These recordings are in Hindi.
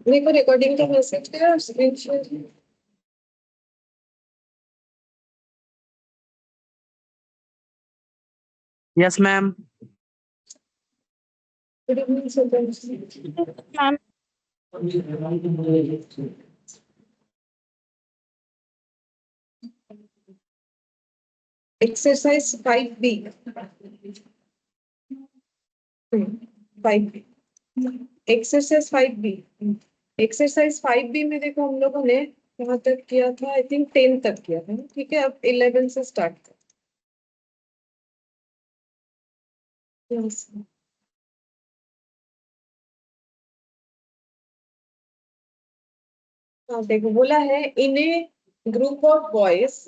मेरे को रिकॉर्डिंग का मैसेज करो और screen share. Yes ma'am. Good evening sir. Ma'am exercise 5B 5B exercise 5B exercise 5B में देखो हम लोगों ने कहाँ तक किया था, आई थिंक 10 तक किया था। ठीक है, अब 11 से स्टार्ट कर। हाँ देखो, बोला है in a group of boys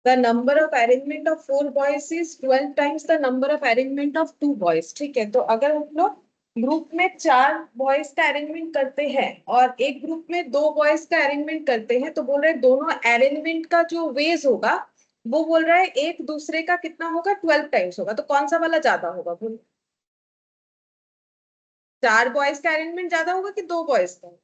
the number of arrangement of 4 boys is 12 times the number of arrangement of 2 boys। ठीक है, तो अगर हम लोग ग्रुप में 4 बॉयज का अरेंजमेंट करते हैं और एक ग्रुप में 2 बॉयज का अरेंजमेंट करते हैं, तो बोल रहे हैं दोनों अरेंजमेंट का जो वेज होगा वो बोल रहा है एक दूसरे का कितना होगा, 12 टाइम्स होगा। तो कौन सा वाला ज्यादा होगा बोल? 4 बॉयज का अरेंजमेंट ज्यादा होगा कि 2 बॉयज का?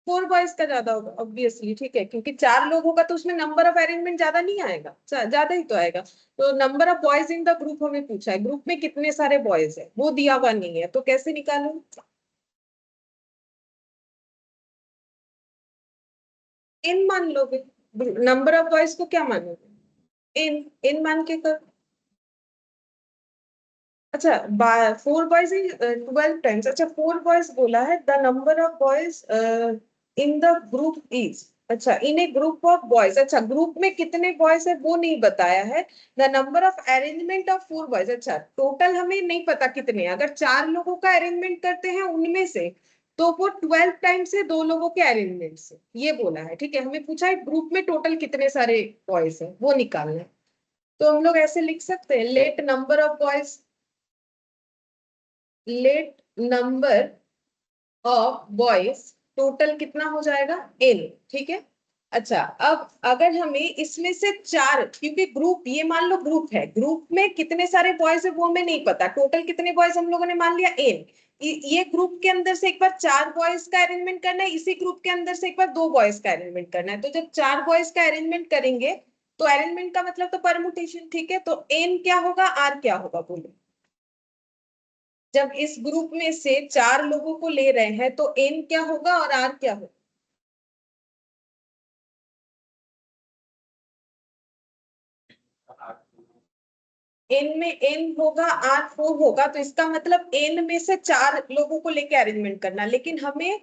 4 बॉयज का ज्यादा होगा ऑब्वियसली। ठीक है, क्योंकि 4 लोग होगा तो उसमें नंबर ऑफ अरेंजमेंट ज्यादा नहीं आएगा, ज्यादा ही तो आएगा। तो number of boys in the group हमें पूछा है, ग्रुप में कितने सारे बॉयज है वो दिया हुआ नहीं है, तो कैसे निकालूं? इन मान लोगे, नंबर ऑफ बॉयज को क्या मानोगे? इन मान के कर। अच्छा, 4 बॉयज इन 12 टाइम्स। अच्छा, 4 बॉयज बोला है, the number of boys in the group is. अच्छा, इन ए ग्रुप ऑफ बॉयज। अच्छा, ग्रुप में कितने बॉयज है वो नहीं बताया है। The number of arrangement of 4 boys. अच्छा, टोटल हमें नहीं पता कितने, अगर 4 लोगों का अरेंजमेंट करते हैं उनमें से, तो वो 12 टाइम्स है 2 लोगों के अरेंजमेंट से, ये बोला है। ठीक है, हमें पूछा है ग्रुप में टोटल कितने सारे बॉयज है वो निकालना है। तो हम लोग ऐसे लिख सकते हैं, let number of boys total कितना हो जाएगा, n। ठीक है। अच्छा, अब अगर हमें इसमें से 4, क्योंकि ग्रुप, ये मान लो ग्रुप है, ग्रुप में कितने सारे बॉयज है वो हमें नहीं पता, टोटल कितने बॉयज हम लोगों ने मान लिया n। ये ग्रुप के अंदर से एक बार 4 बॉयज का अरेंजमेंट करना है, इसी ग्रुप के अंदर से एक बार 2 बॉयज का अरेंजमेंट करना है। तो जब 4 बॉयज का अरेंजमेंट करेंगे तो अरेंजमेंट का मतलब तो परमुटेशन। ठीक है, तो n क्या होगा, r क्या होगा बोलो? जब इस ग्रुप में से 4 लोगों को ले रहे हैं तो n क्या होगा और r क्या होगा? n में n होगा, r 4 होगा, तो इसका मतलब n में से 4 लोगों को लेके अरेंजमेंट करना। लेकिन हमें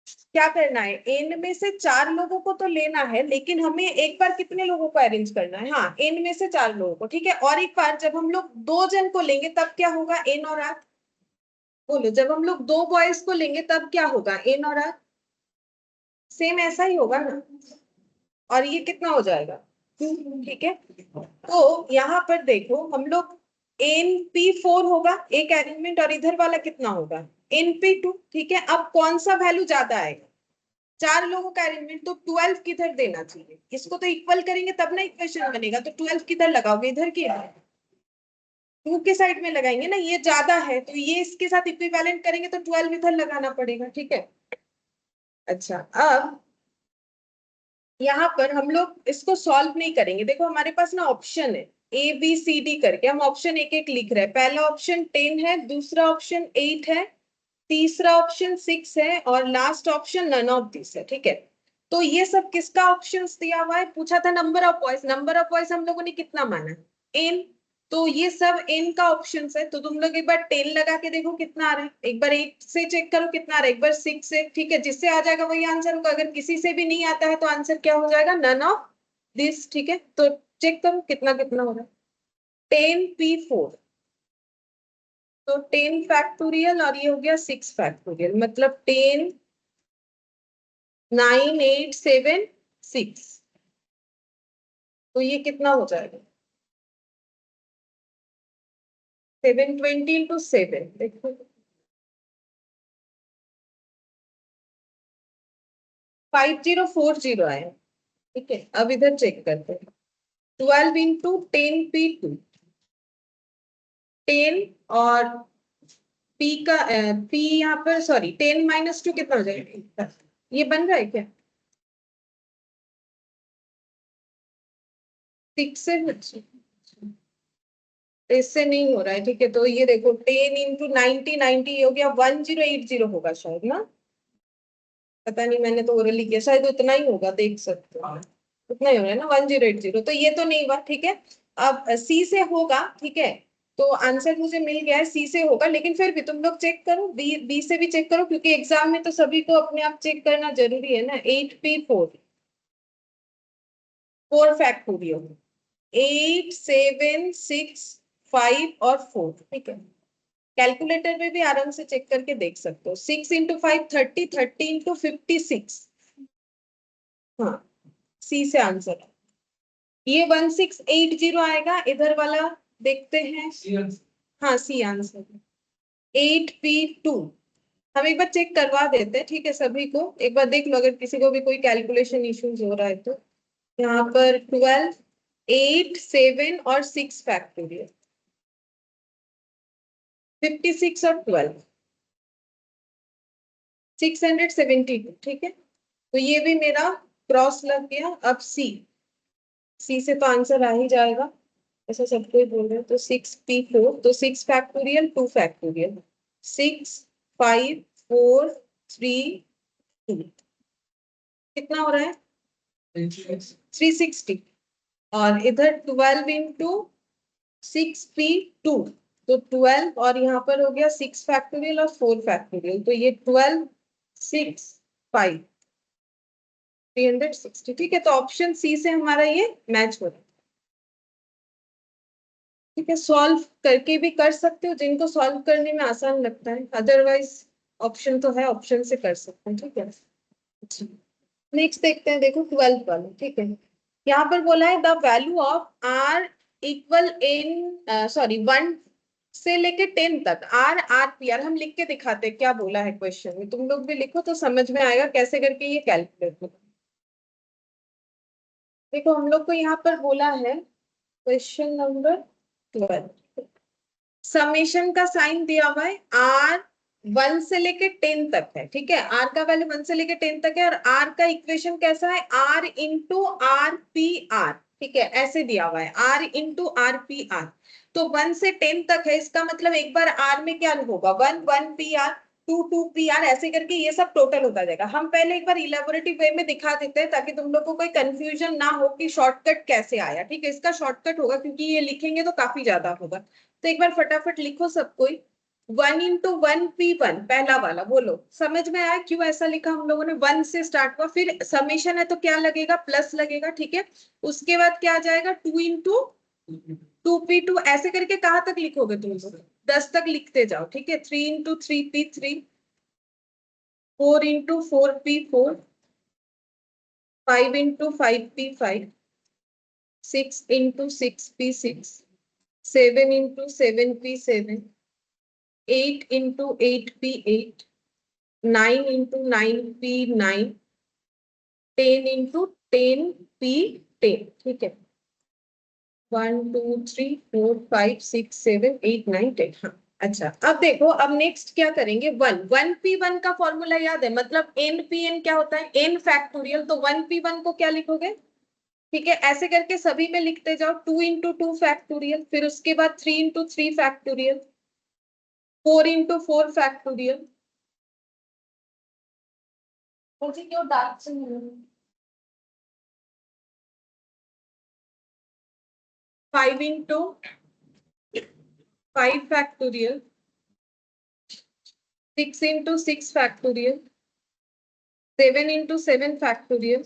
क्या करना है, n में से 4 लोगों को तो लेना है, लेकिन हमें एक बार कितने लोगों को अरेंज करना है? हाँ, n में से 4 लोगों को। ठीक है, और एक बार जब हम लोग 2 जन को लेंगे तब क्या होगा, n और r? बोलो, जब हम लोग 2 बॉयज को लेंगे तब क्या होगा, n और r? सेम ऐसा ही होगा ना। और ये कितना हो जाएगा, 2। ठीक है, तो यहाँ पर देखो हम लोग NP4 होगा एक अरेंजमेंट, और इधर वाला कितना होगा, NP2। ठीक है, अब कौन सा वैल्यू ज्यादा आएगा? 4 लोगों का अरेंजमेंट, तो 12 किधर देना चाहिए? इसको तो इक्वल करेंगे तब ना इक्वेशन बनेगा। तो 12 किधर लगाओगे, इधर की 2 के साइड में लगाएंगे ना, ये ज्यादा है तो ये इसके साथ इक्विवेलेंट करेंगे, तो 12 इधर लगाना पड़ेगा। ठीक है। अच्छा, अब यहाँ पर हम लोग इसको सॉल्व नहीं करेंगे। देखो हमारे पास ना ऑप्शन है ABCD करके, हम ऑप्शन एक एक लिख रहे हैं। पहला ऑप्शन 10 है, दूसरा ऑप्शन 8 है, तीसरा ऑप्शन 6 है, और last option none of this है। ठीक है, तो ये सब किसका ऑप्शन दिया हुआ है? पूछा था number of boys. Number of boys हम लोगों ने कितना माना, n। तो ये सब n का ऑप्शन है। तो तुम लोग एक बार 10 लगा के देखो कितना आ रहा है, एक बार 8 से चेक करो कितना आ रहा है, एक बार 6 से। ठीक है, जिससे आ जाएगा वही आंसर होगा। अगर किसी से भी नहीं आता है तो आंसर क्या हो जाएगा, नन ऑफ दिस। ठीक है, तो चेक करो कितना कितना हो रहा है, 10P4। तो 10 फैक्टोरियल और ये हो गया 6 फैक्टोरियल, मतलब 10 9 8 7 6। तो ये कितना हो जाएगा, 720 इंटू 7। देखो 5040 आया। ठीक है, अब इधर चेक करते हैं, 12 इंटू 10P2। 10 और p का p यहाँ पर सॉरी 10 - 2 कितना हो जाएगा? ये बन रहा है क्या? 6 से इससे नहीं हो रहा है, ठीक है। तो ये देखो 10 इंटू 90, 90 हो गया 1080 होगा शायद ना, पता नहीं, मैंने तो ओरली किया, शायद उतना ही होगा, देख सकते हो उतना ही हो रहा है ना 1080। तो ये तो नहीं हुआ, ठीक है। अब सी से होगा, ठीक है। तो आंसर मुझे मिल गया है, सी से होगा, लेकिन फिर भी तुम लोग चेक करो, बी से भी चेक करो, क्योंकि एग्जाम में तो सभी को अपने आप चेक करना जरूरी है ना। 8p4 4 फैक्टोरियल, 8 7 6 5 और 4, ठीक है। कैलकुलेटर में भी आराम से चेक करके देख सकते हो। 6 इंटू 5 30, 30 इंटू 56, हाँ सी से आंसर है। ये 1680 आएगा, इधर वाला देखते हैं। हाँ सी आंसर है 8p2। हम एक बार चेक करवा देते हैं, ठीक है, सभी को एक बार देख लो, अगर किसी को भी कोई कैलकुलेशन इश्यूज हो रहा है तो। यहाँ पर 12 8 7 और 6 फैक्टोरियल, 56 और 12 672, ठीक है। तो ये भी मेरा क्रॉस लग गया। अब सी, सी से तो आंसर आ ही जाएगा, ऐसा सबको ही बोल रहे हैं। तो 6p4, तो 6 फैक्टोरियल 2 फैक्टोरियल, 6 5 4 3 2, कितना हो रहा है? 360। और इधर 12 इंटू 6p2, तो 12, और यहाँ पर हो गया 6 फैक्टोरियल और 4 फैक्टोरियल, तो ये 12 6 5 360, ठीक है। तो ऑप्शन सी से हमारा ये मैच हो रहा है, ठीक है। सॉल्व करके भी कर सकते हो जिनको सॉल्व करने में आसान लगता है, अदरवाइज ऑप्शन तो है, ऑप्शन से कर सकते हैं, ठीक है। अच्छा, नेक्स्ट देखते हैं, देखो 12th वाला, ठीक है। यहाँ पर बोला है the value of R equal in sorry 1 से लेके 10 तक आर आर पी आर, हम लिख के दिखाते हैं क्या बोला है क्वेश्चन में, तुम लोग भी लिखो तो समझ में आएगा कैसे करके ये कैलकुलेट होगा। देखो हम लोग को यहाँ पर बोला है क्वेश्चन नंबर 12, समेशन का साइन दिया हुआ है, आर 1 से लेके 10 तक है, ठीक है। आर का वैल्यू 1 से लेके 10 तक है, और आर का इक्वेशन कैसा है? R into R P R, ठीक है, ऐसे दिया हुआ है, R into R P R. तो 1 से 10 तक है, इसका मतलब एक बार आर में क्या होगा? 1 1 पी आर, 2 2 पी आर, ऐसे करके ये सब टोटल होता जाएगा। हम पहले एक बार इलेबोरेटिव वे में दिखा देते हैं, ताकि तुम लोग को कोई कंफ्यूजन ना हो कि शॉर्टकट कैसे आया, ठीक है। इसका शॉर्टकट होगा, क्योंकि ये लिखेंगे तो काफी ज्यादा होगा। तो एक बार फटाफट लिखो सब कोई। 1 इंटू 1p1 पहला वाला, बोलो समझ में आया क्यों ऐसा लिखा हम लोगों ने? 1 से स्टार्ट हुआ, फिर समेशन है तो क्या लगेगा? प्लस लगेगा, ठीक है। उसके बाद क्या आ जाएगा? 2 इंटू 2p2, ऐसे करके कहाँ तक लिखोगे तुम लोग? 10 तक लिखते जाओ, ठीक है। 3 into 3p3, 4 into 4p4, 5 into 5p5, 6 into 6p6, 7 into 7p7, 8 into 8p8, 9 into 9p9, 10 into 10p10, ठीक है। 1 2 3 4 5 6 7 8 9 10, हाँ। अच्छा, अब देखो, अब नेक्स्ट क्या करेंगे? 1p1 का फॉर्मूला याद है, मतलब npn क्या होता है? n factorial. तो 1p1 को क्या लिखोगे? ठीक है, ऐसे करके सभी में लिखते जाओ। 2 इंटू 2 फैक्टोरियल, फिर उसके बाद 3 इंटू 3 फैक्टोरियल, 4 इंटू 4 फैक्टोरियल। मुझे क्यों डार्क से 5 into 5 factorial, 6 into 6 factorial, 7 into 7 factorial,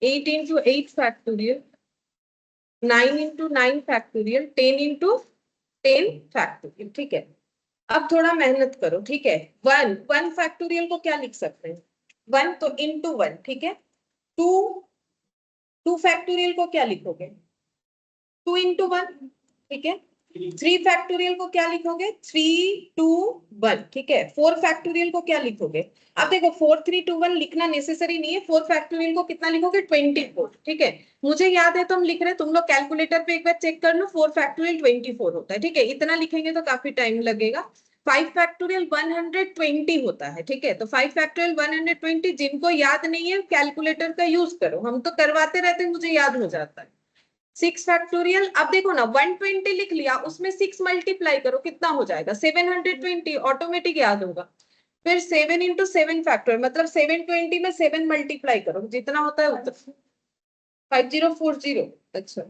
8 into 8 factorial, 9 into 9 factorial, 10 into 10 factorial, ठीक है। अब थोड़ा मेहनत करो, ठीक है। 1 फैक्टोरियल को क्या लिख सकते हैं? 1 तो इंटू 1, ठीक है। 2 2 फैक्टोरियल को क्या लिखोगे? 2 इंटू 1, ठीक है। 3 फैक्टोरियल को क्या लिखोगे? 3 2 1, ठीक है। 4 फैक्टोरियल को क्या लिखोगे? अब देखो 4 3 2 1 लिखना नेसेसरी नहीं है। 4 फैक्टोरियल को कितना लिखोगे? 24, ठीक है। मुझे याद है तो हम लिख रहे हैं, तुम लोग कैलकुलेटर पे एक बार चेक कर लो। 4 फैक्टोरियल 24 होता है, ठीक है। इतना लिखेंगे तो काफी टाइम लगेगा। 5 फैक्टोरियल 120 होता है, ठीक है। तो 5 फैक्टोरियल 120, जिनको याद नहीं है कैलकुलेटर का यूज करो, हम तो करवाते रहते हैं, मुझे याद हो जाता है। 6 फैक्टोरियल, अब देखो ना 120 लिख लिया, उसमें 6 मल्टीप्लाई करो, कितना हो जाएगा? 720, ऑटोमेटिक याद होगा। फिर 7 इंटू 7 फैक्टोरियल मतलब 720 में 7 मल्टीप्लाई करो, जितना होता है उतना। 5040, अच्छा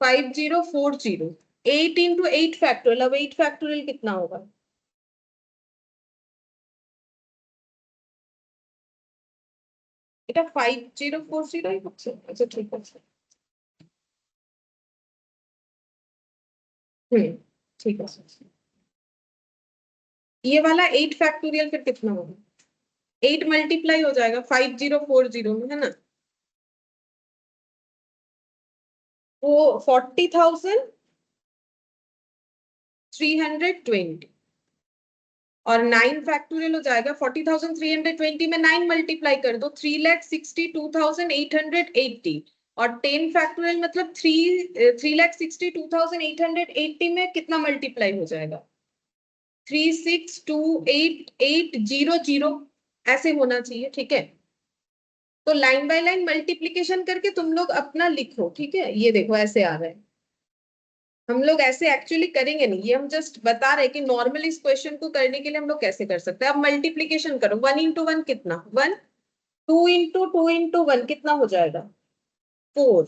5040। 8 इंटू 8 फैक्टोरियल, अब 8 फैक्टोरियल कितना होगा? এটা 5040 ही হচ্ছে, अच्छा ठीक है। हम्म, ठीक है। ये वाला 8 फैक्टोरियल फिर कितना होगा? 8 मल्टीप्लाई हो जाएगा 5040 में, है ना। वो 40,320 और 9 फैक्टोरियल हो जाएगा 40,320 में 9 मल्टीप्लाई कर दो, 3,62,880। और 10 फैक्टोरियल मतलब 3,62,880 में कितना मल्टीप्लाई हो जाएगा? 3,62,880 ऐसे होना चाहिए, ठीक है। तो लाइन बाय लाइन मल्टीप्लीकेशन करके तुम लोग अपना लिखो, ठीक है। ये देखो ऐसे आ रहा है। हम लोग ऐसे एक्चुअली करेंगे नहीं, ये हम जस्ट बता रहे कि नॉर्मल इस क्वेश्चन को करने के लिए हम लोग कैसे कर सकते हैं। अब मल्टीप्लीकेशन करो, 1 इंटू 1 कितना? 1। 2 इंटू 1 कितना हो जाएगा? 4।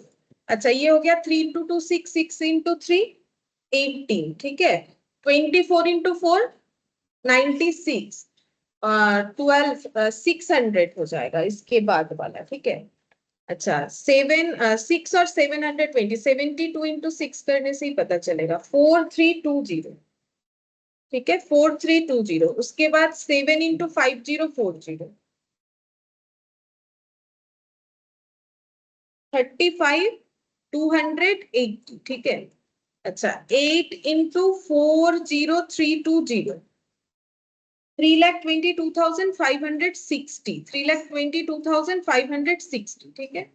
अच्छा ये हो गया। 3 इंटू 2 6, 6 इंटू 3 18, ठीक है। 24 इंटू 4 96, 12 600 हो जाएगा इसके बाद वाला, ठीक है। अच्छा 6 और 720, 72 इंटू 6 करने से ही पता चलेगा। 4320, ठीक है। 4320, उसके बाद 7 इंटू 5040, 35,280, ठीक है। अच्छा 8 इंटू 40320, 3,22,560, 3,22,560, ठीक है।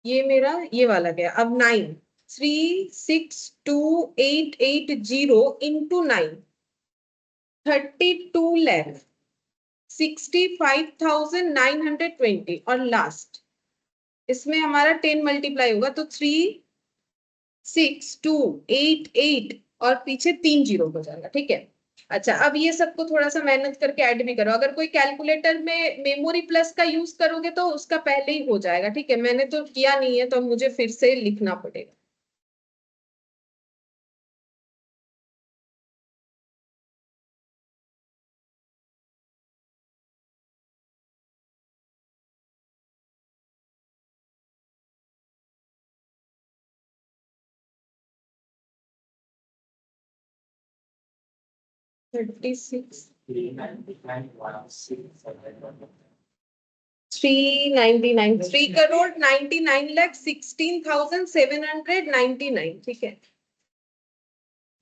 ये मेरा ये वाला गया। अब 9, 3,62,880 इंटू 9, 32,65,920 और लास्ट इसमें हमारा 10 मल्टीप्लाई होगा तो 3,6,2,8,8 और पीछे 3 जीरो हो जाएगा, ठीक है। अच्छा अब ये सबको थोड़ा सा मेहनत करके ऐड भी करो। अगर कोई कैलकुलेटर में मेमोरी प्लस का यूज करोगे तो उसका पहले ही हो जाएगा, ठीक है। मैंने तो किया नहीं है तो मुझे फिर से लिखना पड़ेगा। थर्टी सिक्स 399, 3,99,16,799, ठीक है।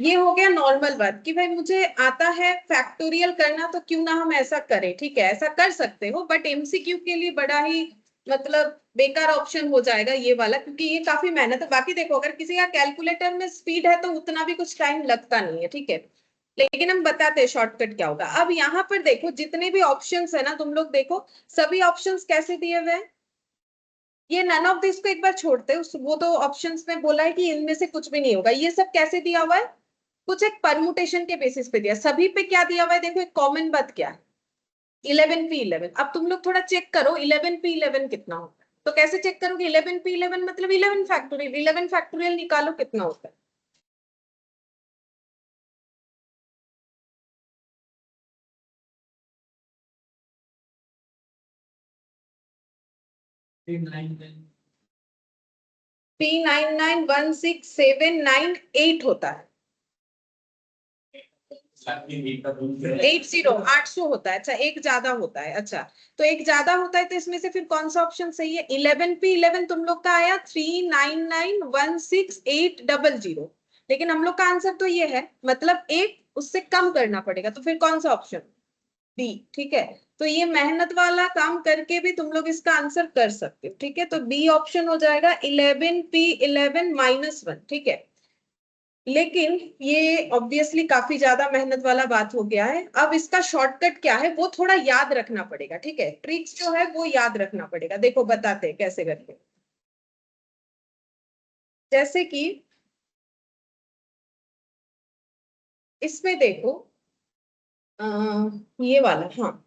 ये हो गया नॉर्मल बात कि भाई मुझे आता है फैक्टोरियल करना, तो क्यों ना हम ऐसा करें, ठीक है। ऐसा कर सकते हो, बट एमसीक्यू के लिए बड़ा ही मतलब बेकार ऑप्शन हो जाएगा ये वाला, क्योंकि ये काफी मेहनत है। बाकी देखो अगर किसी का कैलकुलेटर में स्पीड है तो उतना भी कुछ टाइम लगता नहीं है, ठीक है। लेकिन हम बताते हैं शॉर्टकट क्या होगा। अब यहाँ पर देखो जितने भी ऑप्शंस है ना, तुम लोग देखो सभी ऑप्शंस कैसे दिए हुए हैं। ये नन ऑफ दिस को एक बार छोड़ते हैं, वो तो ऑप्शंस में बोला है कि इनमें से कुछ भी नहीं होगा। ये सब कैसे दिया हुआ है? कुछ एक परमुटेशन के बेसिस पे दिया। सभी पे क्या दिया हुआ है देखो, एक कॉमन बात क्या है? 11p11। अब तुम लोग थोड़ा चेक करो 11p11 कितना होता है। तो कैसे चेक करोगे? 11p11 मतलब 11 फैक्टोरियल, 11 फैक्टोरियल निकालो कितना होता है। P991678 होता है। 80, 800 होता है। अच्छा एक ज्यादा होता है। अच्छा तो एक ज्यादा होता है तो इसमें से फिर कौन सा ऑप्शन सही है? 11p11 तुम लोग का आया 3,99,16800, लेकिन हम लोग का आंसर तो ये है, मतलब एक उससे कम करना पड़ेगा, तो फिर कौन सा ऑप्शन? बी। ठीक है, तो ये मेहनत वाला काम करके भी तुम लोग इसका आंसर कर सकते हो। ठीक है, तो बी ऑप्शन हो जाएगा 11P11 - 1। ठीक है, लेकिन ये ऑब्वियसली काफी ज्यादा मेहनत वाला बात हो गया है। अब इसका शॉर्टकट क्या है वो थोड़ा याद रखना पड़ेगा। ठीक है, ट्रिक्स जो है वो याद रखना पड़ेगा। देखो बताते हैं कैसे करके। जैसे कि इसमें देखो, आ, ये वाला, हाँ,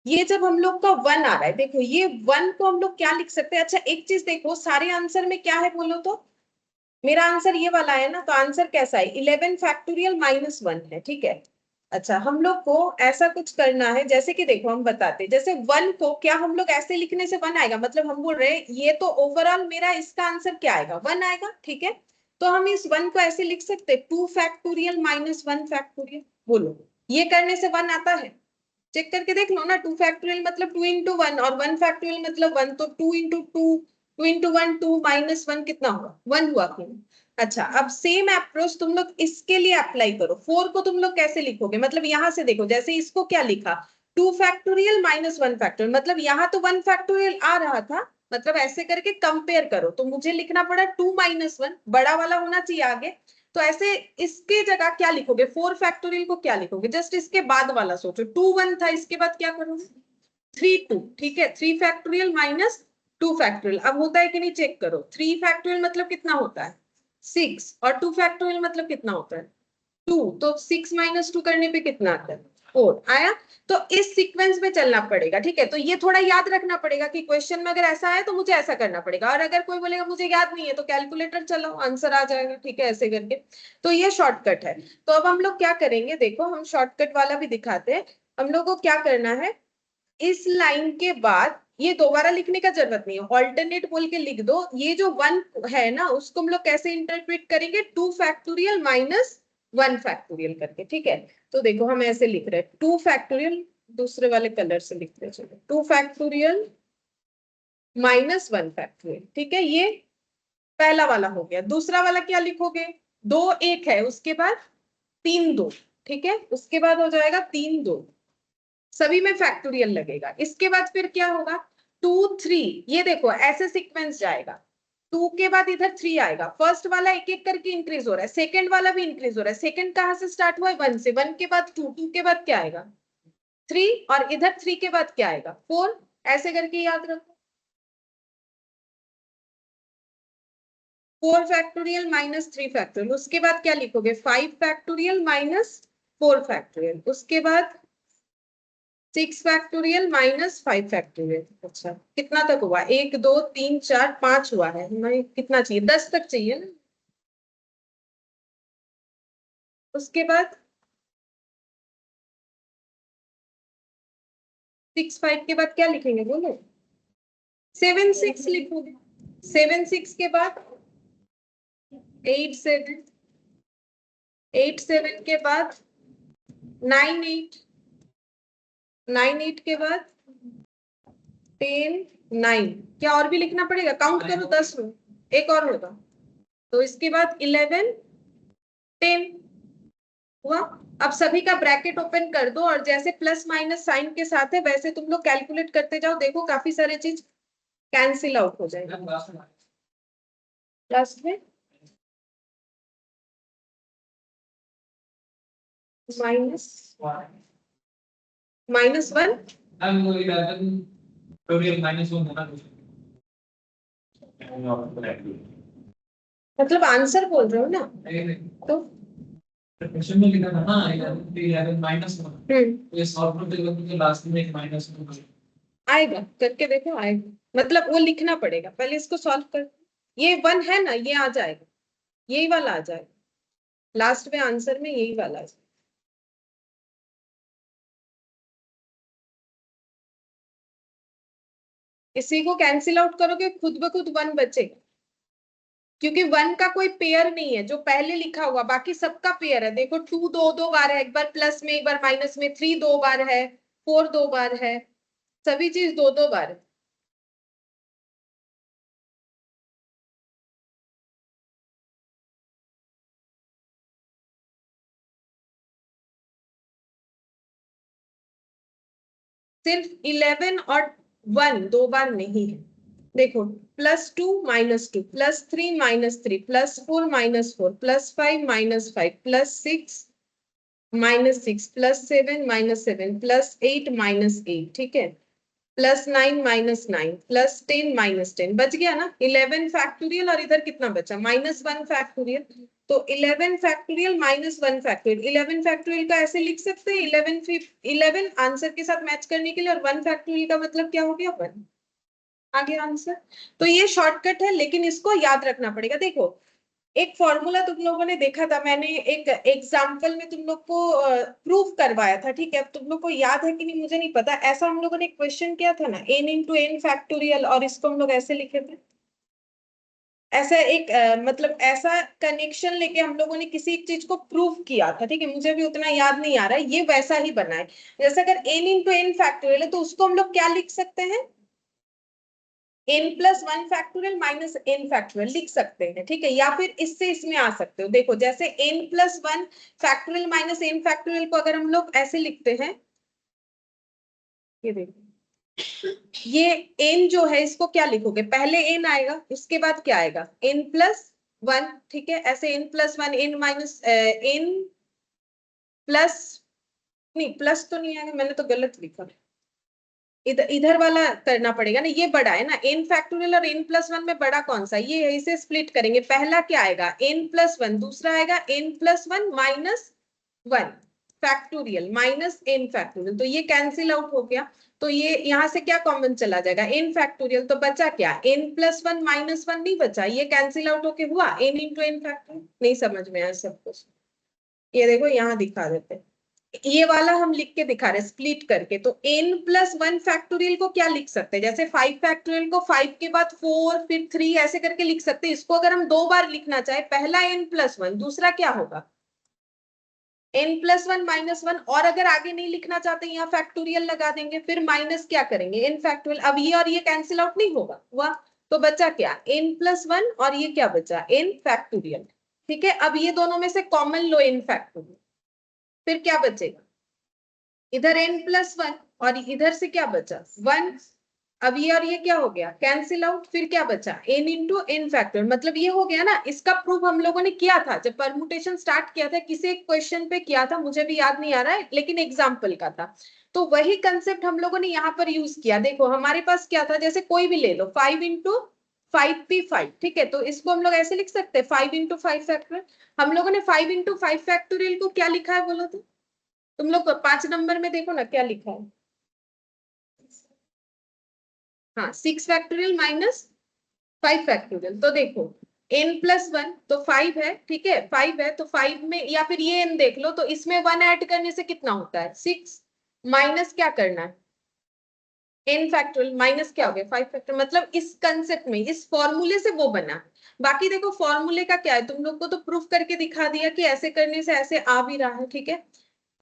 ये जब हम लोग का वन आ रहा है, देखो ये वन को हम लोग क्या लिख सकते हैं? अच्छा एक चीज देखो, सारे आंसर में क्या है बोलो तो। मेरा आंसर ये वाला है ना, तो आंसर कैसा है? 11 फैक्टोरियल - 1 है। ठीक है, अच्छा हम लोग को ऐसा कुछ करना है, जैसे कि देखो हम बताते हैं, जैसे वन को क्या हम लोग ऐसे लिखने से वन आएगा? मतलब हम बोल रहे हैं ये तो ओवरऑल मेरा इसका आंसर क्या आएगा? वन आएगा। ठीक है, तो हम इस वन को ऐसे लिख सकते हैं 2 फैक्टोरियल - 1 फैक्टोरियल। बोलो, ये करने से वन आता है? चेक करके देख लो ना। 2 फैक्टोरियल मतलब 2 × 1, और 1 फैक्टोरियल मतलब 1, तो 2 × 2, 2 × 1, 2 - 1 कितना हुआ? 1 हुआ क्यों? अच्छा, अब सेम अप्रोच तुम लोग इसके लिए अप्लाई करो। 4 को तुम लोग कैसे लिखोगे? मतलब यहां से देखो, जैसे इसको क्या लिखा, 2 फैक्टोरियल - 1 फैक्टोरियल, मतलब यहाँ तो 1 फैक्टोरियल आ रहा था, मतलब ऐसे करके कंपेयर करो, तो मुझे लिखना पड़ा 2 - 1, बड़ा वाला होना चाहिए आगे। तो ऐसे इसके जगह क्या लिखोगे? 4 फैक्टोरियल को क्या लिखोगे? जस्ट इसके बाद वाला सोचो, 2 1 था, इसके बाद क्या करोगे? 3 2। ठीक है, 3 फैक्टोरियल - 2 फैक्टोरियल। अब होता है कि नहीं चेक करो। 3 फैक्टोरियल मतलब कितना होता है? 6, और 2 फैक्टोरियल मतलब कितना होता है? 2। तो 6 - 2 करने पे कितना आता है? 4 आया। तो इस सीक्वेंस में चलना पड़ेगा। ठीक है, तो ये थोड़ा याद रखना पड़ेगा कि क्वेश्चन में अगर ऐसा है तो मुझे ऐसा करना पड़ेगा, और अगर कोई बोलेगा मुझे याद नहीं है, तो कैलकुलेटर चलाओ, आंसर आ जाएगा। ठीक है, ऐसे करके। तो ये शॉर्टकट है। तो अब हम लोग क्या करेंगे, देखो हम शॉर्टकट वाला भी दिखाते हैं। हम लोग को क्या करना है, इस लाइन के बाद ये दोबारा लिखने का जरूरत नहीं है, ऑल्टरनेट बोल के लिख दो। ये जो वन है ना, उसको हम लोग कैसे इंटरप्रेट करेंगे? 2 फैक्टोरियल - 1 फैक्टोरियल करके। ठीक है, तो देखो हम ऐसे लिख रहे हैं 2 फैक्टोरियल, दूसरे वाले कलर से लिखते हैं, चलो 2 फैक्टोरियल - 1 फैक्टोरियल। ठीक है, ये पहला वाला हो गया। दूसरा वाला क्या लिखोगे? 2 1 है, उसके बाद 3 2। ठीक है, उसके बाद हो जाएगा 3 2, सभी में फैक्टोरियल लगेगा। इसके बाद फिर क्या होगा? 2 3, ये देखो ऐसे सीक्वेंस जाएगा। 2 के बाद इधर 3 आएगा। फर्स्ट वाला एक एक करके इंक्रीज हो रहा है, सेकंड वाला भी इंक्रीज हो रहा है। सेकंड कहां से स्टार्ट हुआ है? 1 से। 1 के बाद 2, 2 के बाद क्या आएगा? 3, और इधर 3 के बाद क्या आएगा? 4। ऐसे करके याद रखो। 4 फैक्टोरियल - 3 फैक्टोरियल। उसके बाद क्या लिखोगे? 5 फैक्टोरियल - 4 फैक्टोरियल। उसके बाद 6 फैक्टोरियल - 5 फैक्टोरियल। अच्छा, कितना तक हुआ? 1 2 3 4 5 हुआ है। हमें कितना चाहिए? 10 तक चाहिए ना। उसके बाद 6 5 के बाद क्या लिखेंगे बोलो? 7 6 लिखोगे। 7 6 के बाद 8 7, 8 7 के बाद 9 8, 9 8 के बाद 10 9। क्या और भी लिखना पड़ेगा? काउंट करो, 10 हो, एक और होगा। तो इसके बाद 11 10 हुआ। अब सभी का ब्रैकेट ओपन कर दो, और जैसे प्लस माइनस साइन के साथ है वैसे तुम लोग कैलकुलेट करते जाओ। देखो काफी सारे चीज कैंसिल आउट हो जाएगा लास्ट में। माइनस -1, मतलब आंसर बोल रहे हो ना? तो क्वेश्चन में लिखा था ना 11 -1, ये सॉल्व करते वक्त लास्ट में एक -1 आएगा। करके देखो आएगा, मतलब वो लिखना पड़ेगा पहले, इसको सॉल्व कर। ये 1 है ना, ये आ जाएगा, यही वाला आ जाएगा लास्ट में, आंसर में यही वाला आ जाएगा। इसी को कैंसिल आउट करोगे, खुद ब खुद 1 बचेगा, क्योंकि 1 का कोई पेयर नहीं है जो पहले लिखा हुआ, बाकी सबका पेयर है। देखो 2 दो दो बार है, एक बार प्लस में एक बार माइनस में, 3 दो बार है, 4 दो बार है, सभी चीज दो दो बार है। सिर्फ 11 और 1 दो बार नहीं है। देखो +2 -2 +3 -3 +4 -4 +5 -5 +6 -6 +7 -7 +8 -8, ठीक है, +9 -9 +10 -10, बच गया ना 11 फैक्टोरियल। और इधर कितना बचा -1 फैक्टोरियल। तो 11 फैक्टोरियल -1 फैक्टोरियल, 11 फैक्टोरियल का ऐसे लिख सकते हैं 11 आंसर के साथ मैच करने के लिए, और 1 फैक्टोरियल का मतलब क्या हो गया 1, आ गया आंसर। तो ये शॉर्टकट है, लेकिन इसको याद रखना पड़ेगा। देखो एक फॉर्मूला तुम लोगों ने देखा था, मैंने एक एग्जाम्पल में तुम लोग को प्रूव करवाया था, ठीक है। अब तुम लोग को याद है कि नहीं मुझे नहीं पता, ऐसा हम लोगों ने क्वेश्चन किया था ना n × n फैक्टोरियल, और इसको हम लोग ऐसे लिखे थे। ऐसा एक मतलब ऐसा कनेक्शन लेके हम लोगों ने किसी एक चीज को प्रूव किया था, ठीक है। मुझे भी उतना याद नहीं आ रहा है, ये वैसा ही बना है। जैसे अगर n × n फैक्टोरियल है तो उसको हम लोग क्या लिख सकते हैं, n+1 फैक्टोरियल -n फैक्टोरियल लिख सकते हैं, ठीक है। या फिर इससे इसमें आ सकते हो। देखो जैसे n+1 फैक्टोरियल -n फैक्टोरियल को अगर हम लोग ऐसे लिखते हैं, ये देखो, ये n जो है इसको क्या लिखोगे, पहले n आएगा, उसके बाद क्या आएगा n+1, ठीक है। ऐसे n+1 n प्लस, नहीं प्लस तो नहीं आएगा, मैंने तो गलत लिखा, इधर इधर वाला करना पड़ेगा ना, ये बड़ा है ना n फैक्टोरियल, और n+1 में बड़ा कौन सा, ये है, इसे स्प्लिट करेंगे। पहला क्या आएगा n+1, दूसरा आएगा n+1 -1 फैक्टोरियल -n फैक्टोरियल, तो ये कैंसिल आउट हो गया। तो ये यहाँ से क्या कॉमन चला जाएगा n फैक्टोरियल, तो बचा क्या n+1 -1 नहीं बचा, ये कैंसिल आउट होके हुआ n × n फैक्टोरियल। नहीं समझ में आया सब कुछ, ये देखो यहाँ दिखा देते हैं, ये वाला हम लिख के दिखा रहे स्प्लिट करके। तो n+1 फैक्टोरियल को क्या लिख सकते हैं, जैसे 5 फैक्टोरियल को 5 के बाद 4 फिर 3 ऐसे करके लिख सकते हैं। इसको अगर हम दो बार लिखना चाहे, पहला n+1, दूसरा क्या होगा n+1 -1, और अगर आगे नहीं लिखना चाहते यहाँ फैक्टोरियल लगा देंगे, फिर माइनस क्या करेंगे n फैक्टोरियल। अब ये और ये कैंसिल आउट नहीं होगा हुआ, तो बचा क्या n+1, और ये क्या बचा n फैक्टोरियल, ठीक है। अब ये दोनों में से कॉमन लो n फैक्टोरियल, फिर क्या बचेगा, इधर n+1 और इधर से क्या बचा 1। अब ये और ये क्या हो गया कैंसिल आउट, फिर क्या बचा n × n फैक्टर, मतलब ये हो गया ना। इसका प्रूफ हम लोगों ने किया था जब परमुटेशन स्टार्ट किया था, किसी एक क्वेश्चन पे किया था, मुझे भी याद नहीं आ रहा है, लेकिन एग्जाम्पल का था। तो वही कंसेप्ट हम लोगों ने यहाँ पर यूज किया। देखो हमारे पास क्या था, जैसे कोई भी ले लो 5 × 5p5, ठीक है। तो इसको हम लोग ऐसे लिख सकते हैं 5 × 5 फैक्टोरियल। हम लोगों ने 5 × 5 फैक्टोरियल को क्या लिखा है बोलो तो, तुम लोग 5 नंबर में देखो ना क्या लिखा है, हाँ 6 फैक्टोरियल -5 फैक्टोरियल। तो देखो n+1 तो 5 है, ठीक है, 5 है तो 5 में, या फिर ये n देख लो, तो इसमें 1 ऐड करने से कितना होता है 6, माइनस क्या करना है n फैक्टोरियल, माइनस क्या हो गया 5 फैक्टोरियल। मतलब इस कंसेप्ट में, इस फॉर्मूले से वो बना। बाकी देखो फॉर्मूले का क्या है, तुम लोग को तो प्रूफ करके दिखा दिया कि ऐसे करने से ऐसे आ भी रहा है, ठीक है।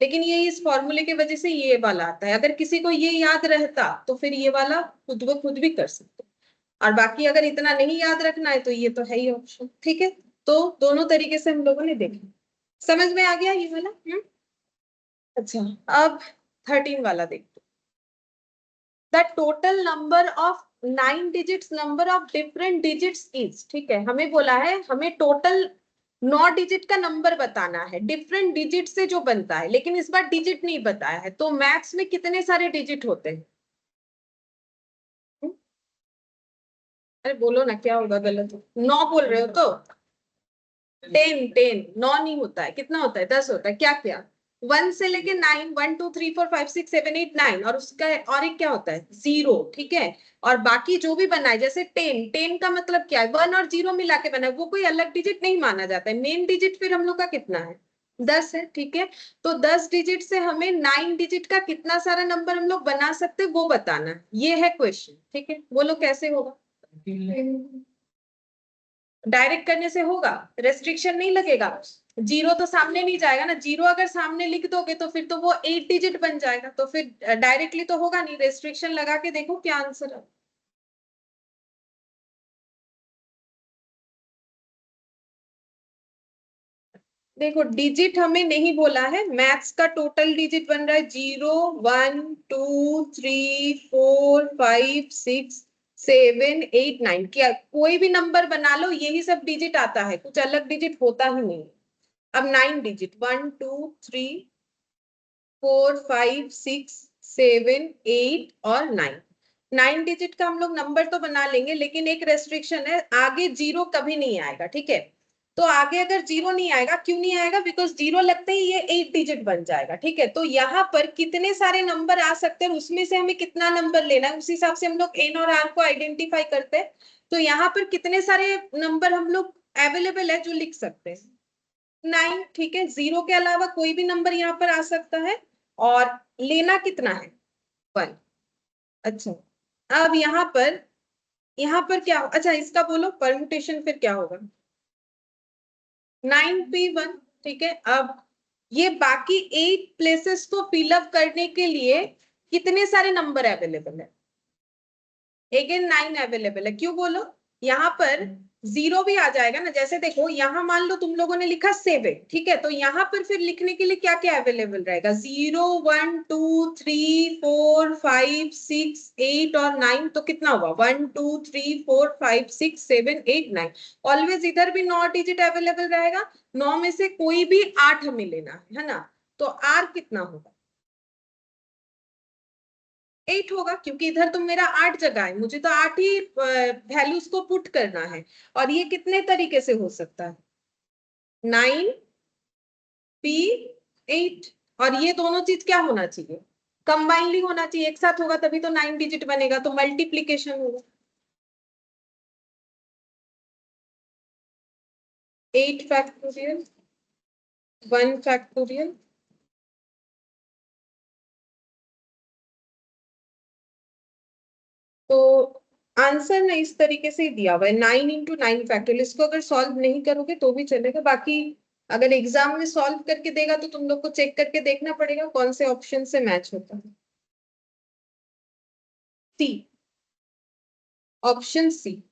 लेकिन ये इस फॉर्मूले की वजह से ये वाला आता है। अगर किसी को ये याद रहता तो फिर ये वाला खुद ब खुद भी कर सकते, और बाकी अगर इतना नहीं याद रखना है तो ये तो है ही ऑप्शन, ठीक है। तो दोनों तरीके से हम लोगों ने देखा, समझ में आ गया ये वाला। अच्छा, अब 13 वाला देखते। The total number of 9 digits, number of different digits is, ठीक है। हमें बोला है हमें टोटल 9 डिजिट का नंबर बताना है, डिफरेंट डिजिट से जो बनता है, लेकिन इस बार डिजिट नहीं बताया है। तो मैथ्स में कितने सारे डिजिट होते हैं, अरे बोलो ना क्या होगा, गलत हो 9 बोल रहे हो तो 10 9 नहीं होता है, कितना होता है 10 होता है। क्या क्या 1 से लेके 9, 1 2 3 4 5 6 7 8 9, और उसका और एक क्या होता है 0, ठीक है। और बाकी जो भी बना है, जैसे 10 का मतलब क्या है 1 और 0 मिला के बना है, वो कोई अलग डिजिट नहीं माना जाता है। मेन डिजिट फिर हम लोग का कितना है 10 है, ठीक है। तो 10 डिजिट से हमें 9 डिजिट का कितना सारा नंबर हम लोग बना सकते हैं वो बताना है, ये है क्वेश्चन, ठीक है। बोलो कैसे होगा, डायरेक्ट करने से होगा, रेस्ट्रिक्शन नहीं लगेगा, जीरो तो सामने नहीं जाएगा ना, जीरो अगर सामने लिख दोगे तो फिर तो वो 8 डिजिट बन जाएगा, तो फिर डायरेक्टली तो होगा नहीं, रेस्ट्रिक्शन लगा के देखो क्या आंसर है। देखो डिजिट हमें नहीं बोला है, मैथ्स का टोटल डिजिट बन रहा है 0 1 2 3 4 5 6 7 8 9। क्या कोई भी नंबर बना लो यही सब डिजिट आता है, कुछ अलग डिजिट होता ही नहीं। अब 9 डिजिट 1 2 3 4 5 6 7 8 और 9। 9 डिजिट का हम लोग नंबर तो बना लेंगे, लेकिन एक रेस्ट्रिक्शन है, आगे जीरो कभी नहीं आएगा, ठीक है। तो आगे अगर जीरो नहीं आएगा, क्यों नहीं आएगा? बिकॉज जीरो लगते ही ये 8 डिजिट बन जाएगा, ठीक है। तो यहाँ पर कितने सारे नंबर आ सकते हैं, उसमें से हमें कितना नंबर लेना है, उस हिसाब से हम लोग एन और आर को आइडेंटिफाई करते हैं। तो यहाँ पर कितने सारे नंबर हम लोग अवेलेबल है जो लिख सकते हैं? 9, ठीक है। जीरो के अलावा कोई भी नंबर यहाँ पर आ सकता है, और लेना कितना है? 1। अच्छा, अब यहाँ पर क्या, अच्छा इसका बोलो परम्यूटेशन फिर क्या होगा? 9p1, ठीक है। अब ये बाकी 8 प्लेसेस को फिलअप करने के लिए कितने सारे नंबर अवेलेबल है? अगेन 9 अवेलेबल है। क्यों बोलो? यहाँ पर जीरो भी आ जाएगा ना, जैसे देखो यहाँ मान लो तुम लोगों ने लिखा 7, ठीक है। तो यहाँ पर फिर लिखने के लिए क्या क्या अवेलेबल रहेगा? 0 1 2 3 4 5 6 8 और 9। तो कितना हुआ? 1 2 3 4 5 6 7 8 9। ऑलवेज इधर भी 9 डिजिट अवेलेबल रहेगा, 9 में से कोई भी 8 हमें लेना है ना। तो आर कितना होगा? 8 होगा, क्योंकि इधर तो मेरा 8 जगह है, मुझे तो 8 ही वैल्यूज को पुट करना है। और ये कितने तरीके से हो सकता है? 9p8। और ये दोनों चीज क्या होना चाहिए? कंबाइनली होना चाहिए, एक साथ होगा तभी तो 9 डिजिट बनेगा, तो मल्टीप्लीकेशन होगा। 8 फैक्टोरियल 1 फैक्टोरियल। तो आंसर ना इस तरीके से ही दिया हुआ है, 9 × 9 फैक्टोरियल। इसको अगर सॉल्व नहीं करोगे तो भी चलेगा, बाकी अगर एग्जाम में सॉल्व करके देगा तो तुम लोग को चेक करके देखना पड़ेगा कौन से ऑप्शन से मैच होता है। सी, ऑप्शन सी,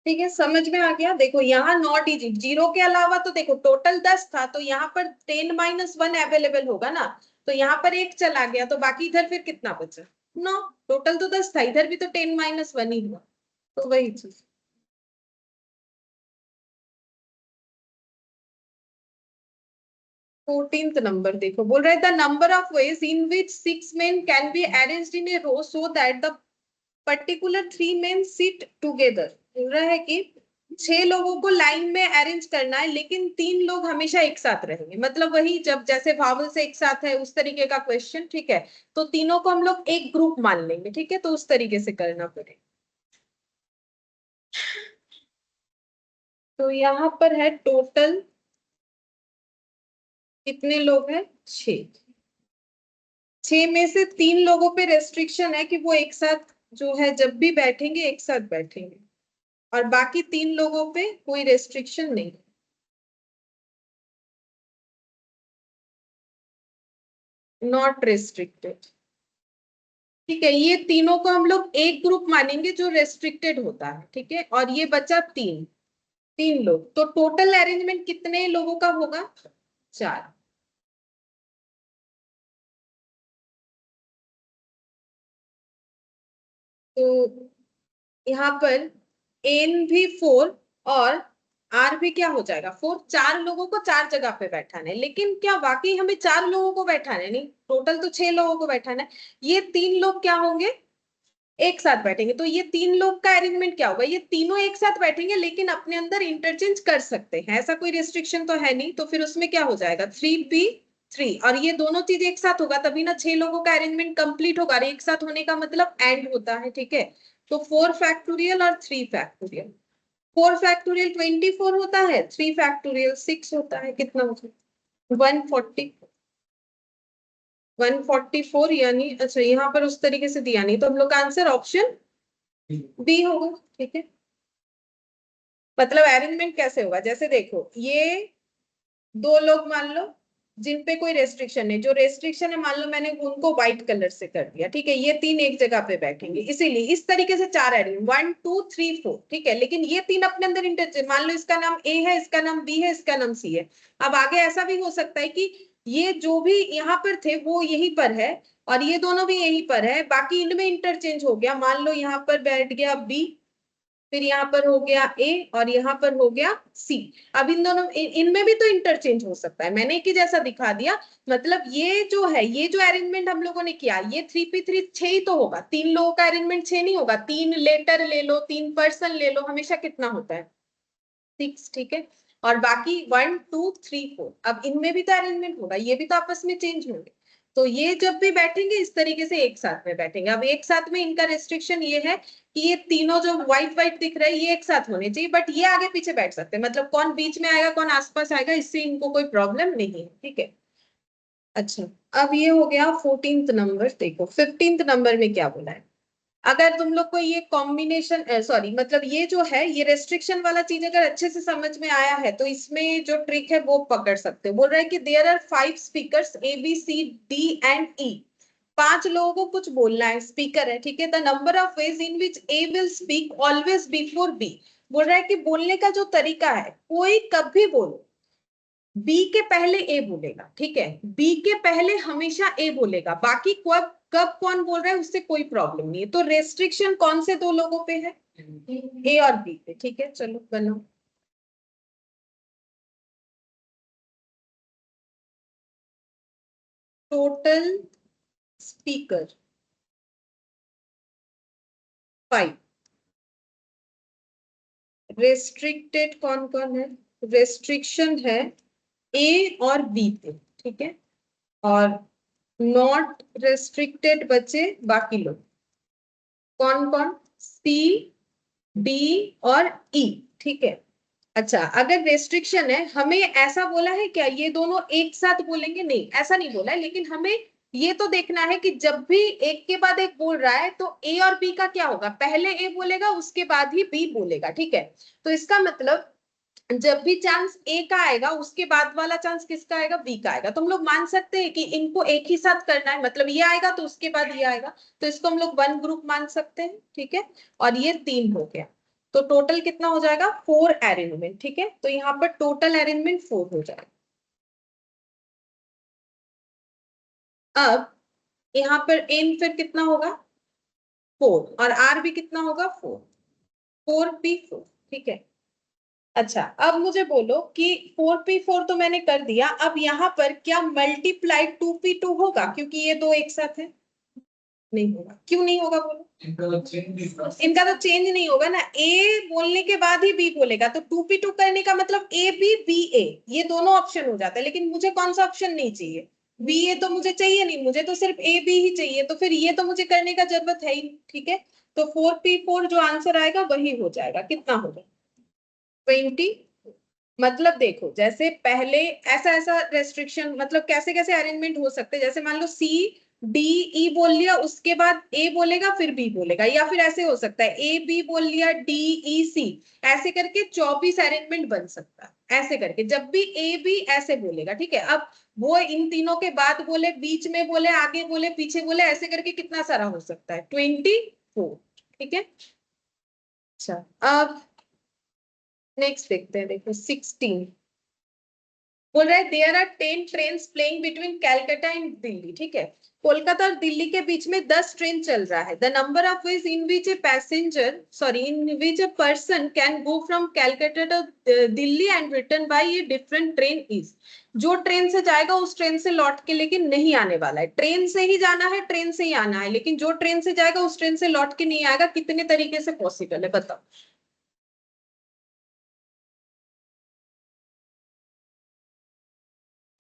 ठीक है। समझ में आ गया? देखो यहाँ 9 डिजिट, जीरो के अलावा तो देखो टोटल 10 था, तो यहाँ पर 10 - 1 अवेलेबल होगा ना। तो यहाँ पर एक चला गया, तो बाकी इधर फिर कितना बचा? 9। टोटल तो 10 था, इधर भी तो 10 - 1 ही हुआ, तो वही चीज। 14th नंबर देखो, बोल रहा है the number of ways in which 6 men can be arranged in a row so that the particular 3 men sit together. बोल रहा है कि 6 लोगों को लाइन में अरेंज करना है, लेकिन 3 लोग हमेशा एक साथ रहेंगे, मतलब वही जब जैसे भावल से एक साथ है उस तरीके का क्वेश्चन, ठीक है। तो तीनों को हम लोग एक ग्रुप मान लेंगे, ठीक है। तो उस तरीके से करना पड़ेगा। तो यहाँ पर है टोटल कितने लोग हैं? 6। 6 में से 3 लोगों पे रेस्ट्रिक्शन है कि वो एक साथ जो है जब भी बैठेंगे एक साथ बैठेंगे, और बाकी 3 लोगों पे कोई रेस्ट्रिक्शन नहीं। नॉट रेस्ट्रिक्टेड, ठीक है। ये तीनों को हम लोग एक ग्रुप मानेंगे जो रेस्ट्रिक्टेड होता है, ठीक है। और ये बचा 3, 3 लोग। तो टोटल अरेंजमेंट कितने लोगों का होगा? 4। तो यहाँ पर एन भी 4 और आर भी क्या हो जाएगा? 4। 4 लोगों को 4 जगह पे बैठाना है, लेकिन क्या वाकई हमें 4 लोगों को बैठाना है? नहीं, टोटल तो 6 लोगों को बैठाना है। ये 3 लोग क्या होंगे? एक साथ बैठेंगे। तो ये 3 लोग का अरेंजमेंट क्या होगा? ये तीनों एक साथ बैठेंगे, लेकिन अपने अंदर इंटरचेंज कर सकते हैं, ऐसा कोई रिस्ट्रिक्शन तो है नहीं। तो फिर उसमें क्या हो जाएगा? 3p3। और ये दोनों चीज एक साथ होगा तभी ना 6 लोगों का अरेंजमेंट कंप्लीट होगा, और एक साथ होने का मतलब एंड होता है, ठीक है। तो 4 फैक्टोरियल और 3 फैक्टोरियल। 4 फैक्टोरियल 24 होता है, 3 फैक्टोरियल 6 होता है। कितना होता है? 140। 144 यानी, अच्छा यहाँ पर उस तरीके से दिया नहीं, तो हम लोग का आंसर ऑप्शन बी होगा, ठीक है। मतलब अरेंजमेंट कैसे होगा? जैसे देखो ये 2 लोग मान लो, जिन पे कोई रेस्ट्रिक्शन है, जो रेस्ट्रिक्शन है मान लो मैंने उनको व्हाइट कलर से कर दिया, ठीक है, ये तीन एक जगह पे बैठेंगे, इसीलिए इस तरीके से चार एलिमेंट 1 2 3 4, ठीक है, लेकिन ये तीन अपने अंदर इंटरचेंज, मान लो इसका नाम ए है, इसका नाम बी है, इसका नाम सी है। अब आगे ऐसा भी हो सकता है कि ये जो भी यहाँ पर थे वो यहीं पर है और ये दोनों भी यहीं पर है, बाकी इनमें इंटरचेंज हो गया, मान लो यहाँ पर बैठ गया बी, फिर यहाँ पर हो गया ए और यहाँ पर हो गया सी। अब इन दोनों इनमें भी तो इंटरचेंज हो सकता है, मैंने एक ही जैसा दिखा दिया। मतलब ये जो है, ये जो अरेंजमेंट हम लोगों ने किया, ये 3p3 6 ही तो होगा, तीन लोगों का अरेंजमेंट 6 नहीं होगा, तीन लेटर ले लो, तीन पर्सन ले लो, हमेशा कितना होता है 6, ठीक है। और बाकी 1 2 3 4, अब इनमें भी तो अरेंजमेंट होगा, ये भी तो आपस में चेंज होंगे, तो ये जब भी बैठेंगे इस तरीके से एक साथ में बैठेंगे। अब एक साथ में इनका रेस्ट्रिक्शन ये है कि ये तीनों जो व्हाइट व्हाइट दिख रहे हैं ये एक साथ होने चाहिए, बट ये आगे पीछे बैठ सकते हैं, मतलब कौन बीच में आएगा कौन आसपास आएगा इससे इनको कोई प्रॉब्लम नहीं है, ठीक है। अच्छा, अब ये हो गया 14th नंबर। देखो 15th नंबर में क्या बोला है, अगर तुम लोग को ये कॉम्बिनेशन सॉरी मतलब ये जो है ये रेस्ट्रिक्शन वाला चीज अगर अच्छे से समझ में आया है तो इसमें जो ट्रिक है वो पकड़ सकते हो। बोल रहा है कि there are 5 speakers A B C D and E, पांच लोगों को कुछ बोलना है, स्पीकर है, ठीक है। The number of ways in which A will speak always before B, बोल रहा है कि बोलने का जो तरीका है, कोई कभी बोलो बी के पहले ए बोलेगा, ठीक है, बी के पहले हमेशा ए बोलेगा, बाकी कब कब कौन बोल रहा है उससे कोई प्रॉब्लम नहीं है। तो रेस्ट्रिक्शन कौन से दो लोगों पे है, ए और बी पे, ठीक है। चलो बनाओ। टोटल स्पीकर 5, रेस्ट्रिक्टेड कौन कौन है, रेस्ट्रिक्शन है ए और बी पे, ठीक है, और नॉट रेस्ट्रिक्टेड बचे बाकी लोग, कौन कौन, सी डी और ई, ठीक है। अच्छा, अगर रेस्ट्रिक्शन है, हमें ऐसा बोला है क्या ये दोनों एक साथ बोलेंगे, नहीं ऐसा नहीं बोला है, लेकिन हमें ये तो देखना है कि जब भी एक के बाद एक बोल रहा है तो ए और बी का क्या होगा, पहले ए बोलेगा उसके बाद ही बी बोलेगा, ठीक है। तो इसका मतलब जब भी चांस ए का आएगा उसके बाद वाला चांस किसका आएगा, बी का आएगा। तो हम लोग मान सकते हैं कि इनको एक ही साथ करना है, मतलब ये आएगा तो उसके बाद ये आएगा, तो इसको हम लोग वन ग्रुप मान सकते हैं, ठीक है। और ये 3 हो गया, तो टोटल कितना हो जाएगा 4 अरेंजमेंट, ठीक है। तो यहाँ पर टोटल अरेंजमेंट 4 हो जाएगा। अब यहाँ पर एन फिर कितना होगा 4 और आर भी कितना होगा 4, 4p4, ठीक है। अच्छा, अब मुझे बोलो कि 4p4 तो मैंने कर दिया, अब यहाँ पर क्या मल्टीप्लाई 2p2 होगा, क्योंकि ये दो एक साथ है, नहीं होगा। क्यों नहीं होगा बोलो, इनका तो चेंज नहीं होगा ना, ए बोलने के बाद ही बी बोलेगा, तो 2p2 करने का मतलब ए बी बी ए, ये दोनों ऑप्शन हो जाता है, लेकिन मुझे कौन सा ऑप्शन नहीं चाहिए, बी ए तो मुझे चाहिए नहीं, मुझे तो सिर्फ ए बी ही चाहिए, तो फिर ये तो मुझे करने का जरूरत है ही, ठीक है। तो 4p4 जो आंसर आएगा वही हो जाएगा, कितना होगा 20। मतलब देखो जैसे पहले ऐसा ऐसा रेस्ट्रिक्शन, मतलब कैसे कैसे अरेंजमेंट हो सकते हैं, जैसे मान लो सी डी ई बोल लिया उसके बाद ए बोलेगा फिर बी बोलेगा, या फिर ऐसे हो सकता है ए बी बोल लिया डी ई सी, ऐसे करके 24 अरेंजमेंट बन सकता है, ऐसे करके जब भी ए बी ऐसे बोलेगा, ठीक है। अब वो इन तीनों के बाद बोले, बीच में बोले, आगे बोले, पीछे बोले, ऐसे करके कितना सारा हो सकता है 24, ठीक है। अच्छा, अब नेक्स्ट देखते हैं, देखो 16 बोल रहा है there are 10 train playing between Calcutta and Delhi, ठीक है। कोलकाता और दिल्ली के बीच में 10 ट्रेन चल रहा है। The number of ways in which a passenger sorry in which a person can go from Calcutta to Delhi and return by a different train is, जो ट्रेन से जाएगा उस ट्रेन से लौट के लेकिन नहीं आने वाला है, ट्रेन से ही जाना है, ट्रेन से ही आना है, लेकिन जो ट्रेन से जाएगा उस ट्रेन से लौट के नहीं आएगा, कितने तरीके से पॉसिबल है बताओ।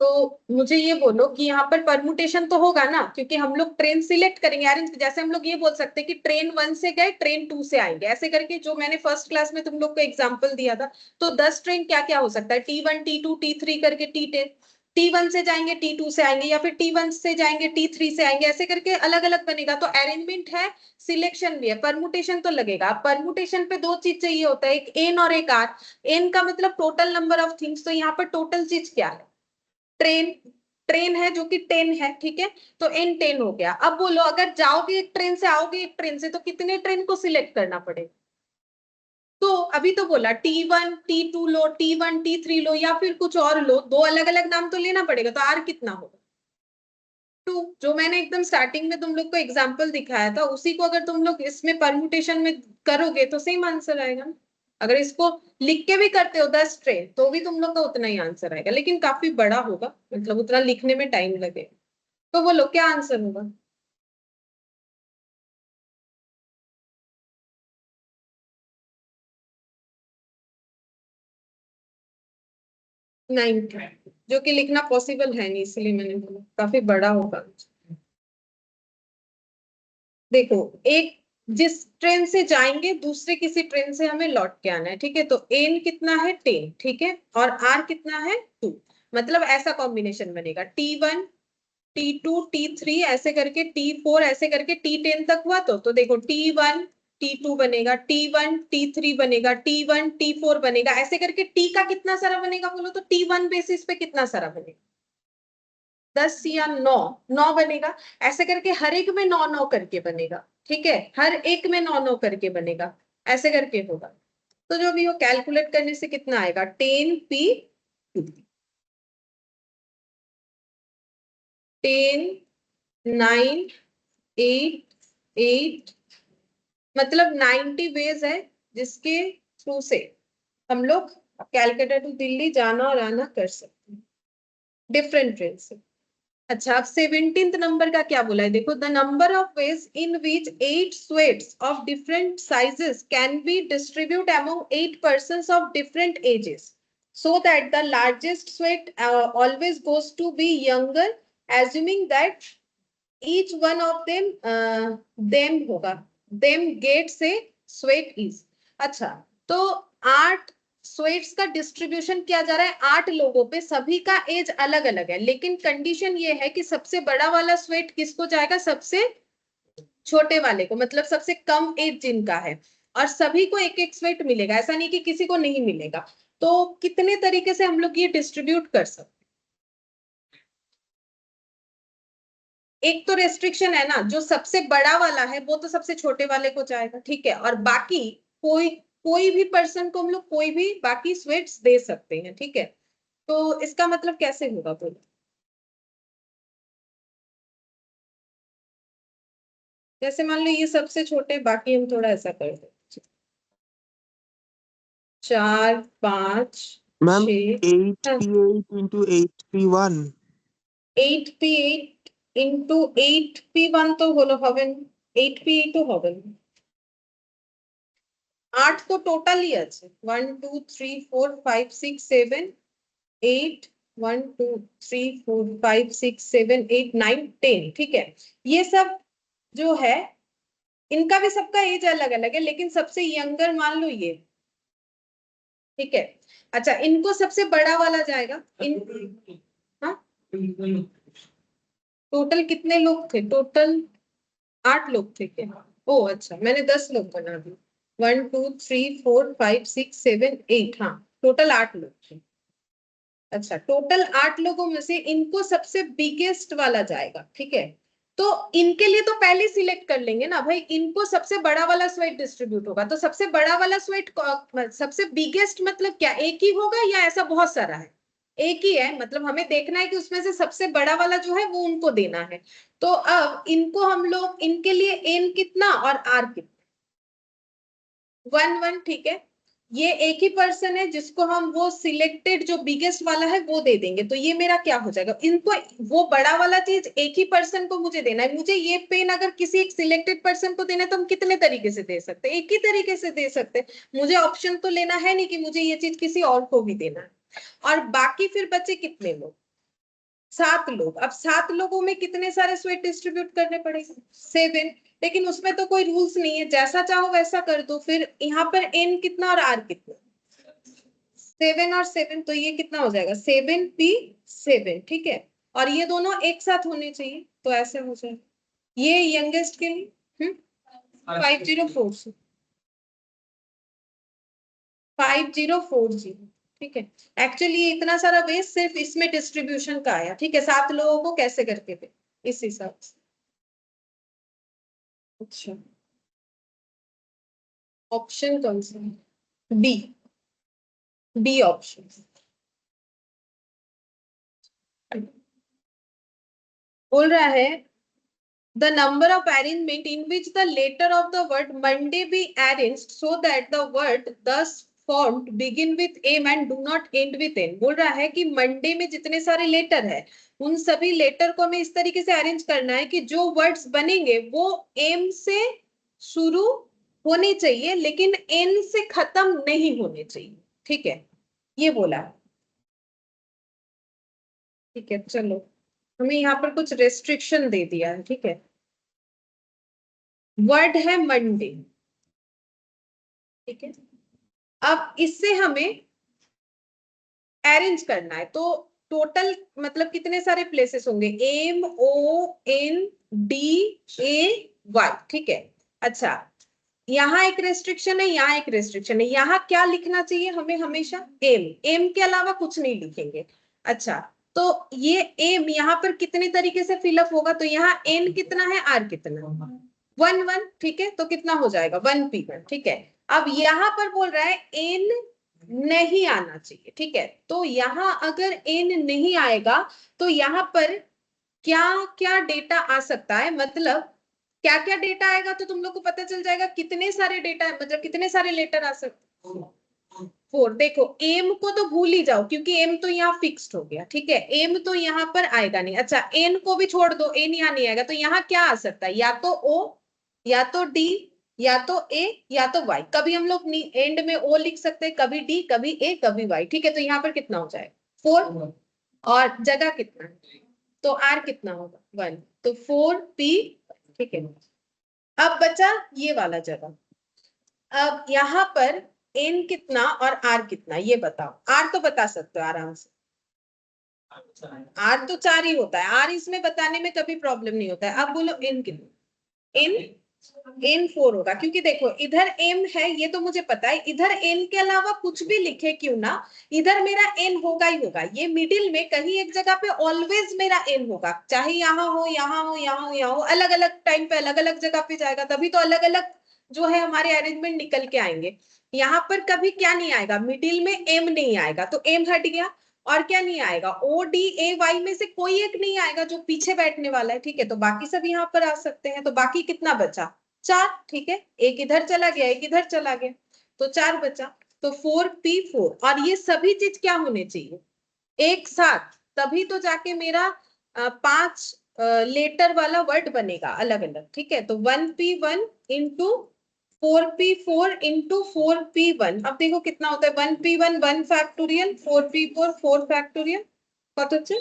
तो मुझे ये बोलो कि यहाँ पर परमुटेशन तो होगा ना, क्योंकि हम लोग ट्रेन सिलेक्ट करेंगे, अरेंज, जैसे हम लोग ये बोल सकते हैं कि ट्रेन 1 से गए ट्रेन 2 से आएंगे, ऐसे करके जो मैंने फर्स्ट क्लास में तुम लोग को एग्जांपल दिया था। तो 10 ट्रेन क्या क्या हो सकता है, T1 T2 T3 करके T10, T1 से जाएंगे T2 से आएंगे, या फिर T1 से जाएंगे T3 से आएंगे, ऐसे करके अलग अलग बनेगा। तो अरेंजमेंट है, सिलेक्शन भी है, परमुटेशन तो लगेगा। परमुटेशन पे दो चीज चाहिए होता है, एक एन और एक आर। एन का मतलब टोटल नंबर ऑफ थिंग्स, तो यहाँ पर टोटल चीज क्या है, ट्रेन, ट्रेन है जो कि 10 है, ठीक है, तो n 10 हो गया। अब बोलो अगर जाओगे एक ट्रेन से आओगे एक ट्रेन से, तो कितने ट्रेन को सिलेक्ट करना पड़ेगा? तो अभी तो बोला T1 T2 लो, T1 T3 लो, या फिर कुछ और लो, दो अलग अलग नाम तो लेना पड़ेगा, तो R कितना होगा? 2। जो मैंने एकदम स्टार्टिंग में तुम लोग को एग्जांपल दिखाया था, उसी को अगर तुम लोग इसमें परम्यूटेशन में करोगे तो सेम आंसर आएगा ना। अगर इसको लिख के भी करते हो 10 ट्रेन, तो भी तुम लोग का उतना ही आंसर आएगा, लेकिन काफी बड़ा होगा, मतलब उतना लिखने में टाइम लगेगा। तो बोलो क्या आंसर होगा? 90, जो कि लिखना पॉसिबल है नहीं, इसलिए मैंने बोला काफी बड़ा होगा। देखो, एक जिस ट्रेन से जाएंगे दूसरे किसी ट्रेन से हमें लौट के आना है, ठीक है, तो एन कितना है 10, ठीक है, और आर कितना है 2। मतलब ऐसा कॉम्बिनेशन बनेगा T1 T2 T3 ऐसे करके T4 ऐसे करके T10 तक हुआ, तो देखो T1 T2 बनेगा, T1 T3 बनेगा, T1 T4 बनेगा, ऐसे करके T का कितना सारा बनेगा बोलो तो? T1 बेसिस पे कितना सारा बनेगा? 10 या 9? 9 बनेगा। ऐसे करके हर एक में 9 9 करके बनेगा, ठीक है, हर एक में 9 9 करके बनेगा, ऐसे करके होगा। तो जो भी हो कैलकुलेट करने से कितना आएगा? 10p 10 9 8 8, मतलब 90 वेज है जिसके थ्रू से हम लोग कैलकाटा टू दिल्ली जाना और आना कर सकते हैं डिफरेंट ट्रेन से। अच्छा, अब 17th नंबर का क्या बोला है? देखो, the number of ways in which 8 sweats of different sizes can be distribute among 8 persons of different ages so that the largest sweat always goes to be younger, assuming that each one of them होगा them gets a sweat is। अच्छा, तो 8 स्वेट्स का डिस्ट्रीब्यूशन किया जा रहा है 8 लोगों पे, सभी का एज अलग अलग है, लेकिन कंडीशन ये है कि सबसे बड़ा वाला स्वेट किसको जाएगा? सबसे छोटे वाले को, मतलब सबसे कम एज जिनका है, और सभी को एक एक स्वेट मिलेगा, ऐसा नहीं कि किसी को नहीं मिलेगा। तो कितने तरीके से हम लोग ये डिस्ट्रीब्यूट कर सकते? एक तो रेस्ट्रिक्शन है ना, जो सबसे बड़ा वाला है वो तो सबसे छोटे वाले को जाएगा, ठीक है, और बाकी कोई कोई भी पर्सन को हम लोग कोई भी बाकी स्वीट्स दे सकते हैं, ठीक है। तो इसका मतलब कैसे होगा बोलो? जैसे मान लो ये सबसे छोटे, बाकी हम थोड़ा ऐसा कर दे, 4 5 ma'am 6। 8p8 into 8p1। 8p8 into 8p1 तो बोलो हवन, 8p8 तो हवन 8 तो टोटल ही আছে 1 2 3 4 5 6 7 8 1 2 3 4 5 6 7 8 9 10, ठीक है। ये सब जो है इनका भी सबका एज अलग अलग है, लेकिन सबसे यंगर मान लो ये, ठीक है। अच्छा, इनको सबसे बड़ा वाला जाएगा इन, हाँ, टोटल कितने लोग थे? टोटल 8 लोग थे क्या? ओ अच्छा, मैंने 10 लोग बना दिए, 1 2 3 4 5 6 7 8, हाँ, टोटल 8 लोग थे। अच्छा, टोटल 8 लोगों में से इनको सबसे बिगेस्ट वाला जाएगा, ठीक है। तो इनके लिए तो पहले सिलेक्ट कर लेंगे ना भाई, इनको सबसे बड़ा वाला स्वेट डिस्ट्रीब्यूट होगा, तो सबसे बड़ा वाला स्वेट सबसे बिगेस्ट मतलब क्या एक ही होगा या ऐसा बहुत सारा है? एक ही है, मतलब हमें देखना है कि उसमें से सबसे बड़ा वाला जो है वो उनको देना है। तो अब इनको हम लोग इनके लिए एन कितना और आर कितना? 1 1, ठीक है। ये एक ही पर्सन है जिसको हम वो सिलेक्टेड जो बिगेस्ट वाला है वो दे देंगे, तो ये मेरा क्या हो जाएगा? इनको वो बड़ा वाला चीज एक ही पर्सन को मुझे देना है, मुझे ये पेन अगर किसी एक सिलेक्टेड पर्सन को देना है तो हम कितने तरीके से दे सकते हैं? एक ही तरीके से दे सकते हैं, मुझे ऑप्शन तो लेना है नहीं कि मुझे ये चीज किसी और को भी देना है। और बाकी फिर बचे कितने लोग? 7 लोग। अब 7 लोगों में कितने सारे स्वेट डिस्ट्रीब्यूट करने पड़ेंगे? 7। लेकिन उसमें तो कोई रूल्स नहीं है, जैसा चाहो वैसा कर दो। फिर यहाँ पर एन कितना और आर कितना? 7 और 7, तो ये कितना हो जाएगा? 7p7, ठीक है। और ये दोनों एक साथ होने चाहिए, तो ऐसे हो जाएगा। ये यंगेस्ट के लिए 5040, 5040, ठीक है। एक्चुअली ये इतना सारा वेस्ट सिर्फ इसमें डिस्ट्रीब्यूशन का आया, ठीक है। 7 लोगों को कैसे करके थे इस हिसाब से। अच्छा, ऑप्शन कौन सा है? B, B option. बोल रहा है the number of arrangement in which the letter of the word Monday be arranged so that the word thus formed begin with M and do not end with N। बोल रहा है कि मंडे में जितने सारे लेटर है उन सभी लेटर को हमें इस तरीके से अरेंज करना है कि जो वर्ड्स बनेंगे वो एम से शुरू होने चाहिए लेकिन एन से खत्म नहीं होने चाहिए, ठीक है। ये बोला है, ठीक है। चलो, हमें यहाँ पर कुछ रेस्ट्रिक्शन दे दिया है, ठीक है। वर्ड है मंडे, ठीक है। अब इससे हमें अरेंज करना है तो टोटल मतलब कितने सारे प्लेसेस होंगे, M O N D A Y, ठीक है। अच्छा, यहाँ एक रेस्ट्रिक्शन है, यहाँ एक रेस्ट्रिक्शन है। यहाँ क्या लिखना चाहिए हमें हमेशा, एम, एम के अलावा कुछ नहीं लिखेंगे। अच्छा, तो ये एम यहाँ पर कितने तरीके से फिलअप होगा, तो यहाँ एन कितना है, आर कितना, 1 1, ठीक है। तो कितना हो जाएगा, 1 P1, ठीक है। अब यहाँ पर बोल रहा है एन नहीं आना चाहिए, ठीक है। तो यहाँ अगर एन नहीं आएगा तो यहाँ पर क्या क्या डेटा आ सकता है, मतलब क्या क्या डेटा आएगा तो तुम लोग को पता चल जाएगा कितने सारे डेटा, मतलब कितने सारे लेटर आ सकते। 4। देखो, एम को तो भूल ही जाओ क्योंकि एम तो यहाँ फिक्स्ड हो गया, ठीक है। एम तो यहाँ पर आएगा नहीं। अच्छा, एन को भी छोड़ दो, एन यहाँ नहीं आएगा, तो यहाँ क्या आ सकता है, या तो ओ, या तो डी, या तो ए, या तो वाई। कभी हम लोग एंड में ओ लिख सकते हैं, कभी डी, कभी ए, कभी वाई, ठीक है। तो यहाँ पर कितना हो जाएगा, 4, और जगह कितना है, तो आर कितना होगा, 1, तो 4P, ठीक है। अब बचा ये वाला जगह। अब यहाँ पर एन कितना और आर कितना, ये बताओ। आर तो बता सकते हो आराम से, आर तो 4 ही होता है, आर इसमें बताने में कभी प्रॉब्लम नहीं होता है। अब बोलो एन कितना, एन, एन 4 होगा क्योंकि देखो इधर एम है ये तो मुझे पता है, इधर एन के अलावा कुछ भी लिखे क्यों ना, इधर मेरा एन होगा ही होगा। ये मिडिल में कहीं एक जगह पे ऑलवेज मेरा एन होगा, चाहे यहाँ हो, यहाँ हो, यहाँ हो, यहाँ हो, अलग अलग टाइम पे अलग अलग जगह पे जाएगा, तभी तो अलग अलग जो है हमारे अरेंजमेंट निकल के आएंगे। यहाँ पर कभी क्या नहीं आएगा, मिडिल में एम नहीं आएगा, तो एम हट गया। और क्या नहीं आएगा, ओ डी ए वाई में से कोई एक नहीं आएगा जो पीछे बैठने वाला है, ठीक है। तो बाकी सब यहाँ पर आ सकते हैं, तो बाकी कितना बचा, 4, ठीक है। एक इधर चला गया, एक इधर चला गया, तो 4 बचा। तो 4P4, और ये सभी चीज क्या होने चाहिए, एक साथ, तभी तो जाके मेरा 5 लेटर वाला वर्ड बनेगा अलग अलग, ठीक है। तो 1P1 into 4P4 into 4P1, अब देखो कितना होता है, 1P1 1 फैक्टोरियल, 4P4 4 फैक्टोरियल, कत হচ্ছে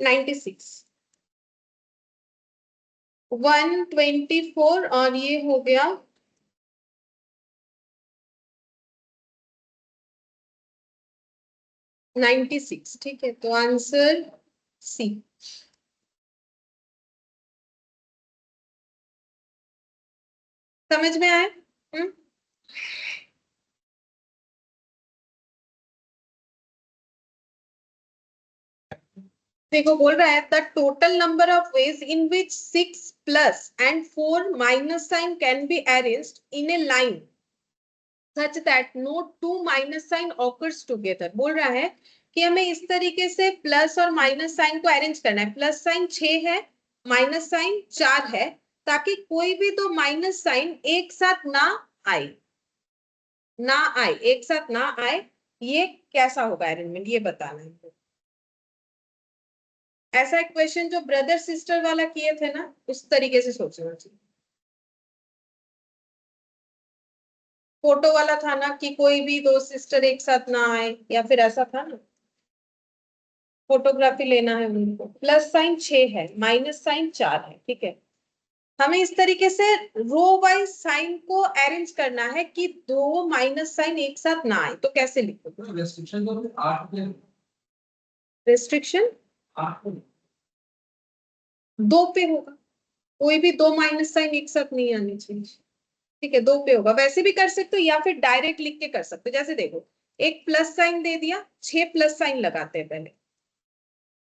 96, 124, और ये हो गया 96, ठीक है। तो आंसर सी। समझ में आया? देखो बोल रहा है the total number of ways in which 6 plus and 4 minus sign can be arranged in a line such that no two minus sign occurs together. बोल रहा है कि हमें इस तरीके से प्लस और माइनस साइन को अरेंज करना है। प्लस साइन 6 है, माइनस साइन 4 है, ताकि कोई भी दो माइनस साइन एक साथ ना आए, ना आए, एक साथ ना आए। ये कैसा होगा अरेंजमेंट, ये बताना है। ऐसा एक क्वेश्चन जो ब्रदर सिस्टर वाला किए थे ना, उस तरीके से सोचना चाहिए। फोटो वाला था ना कि कोई भी दो सिस्टर एक साथ ना आए, या फिर ऐसा था ना, फोटोग्राफी लेना है उनको। प्लस साइन 6 है, माइनस साइन 4 है, ठीक है। हमें इस तरीके से रो वाइज साइन को अरेंज करना है कि दो माइनस साइन एक साथ ना आए। तो कैसे लिखो, रेस्ट्रिक्शन, रेस्ट्रिक्शन 2 पे होगा, कोई भी दो माइनस साइन एक साथ नहीं आनी चाहिए, ठीक है। 2 पे होगा, वैसे भी कर सकते हो या फिर डायरेक्ट लिख के कर सकते हो। जैसे देखो एक प्लस साइन दे दिया, 6 प्लस साइन लगाते हैं पहले,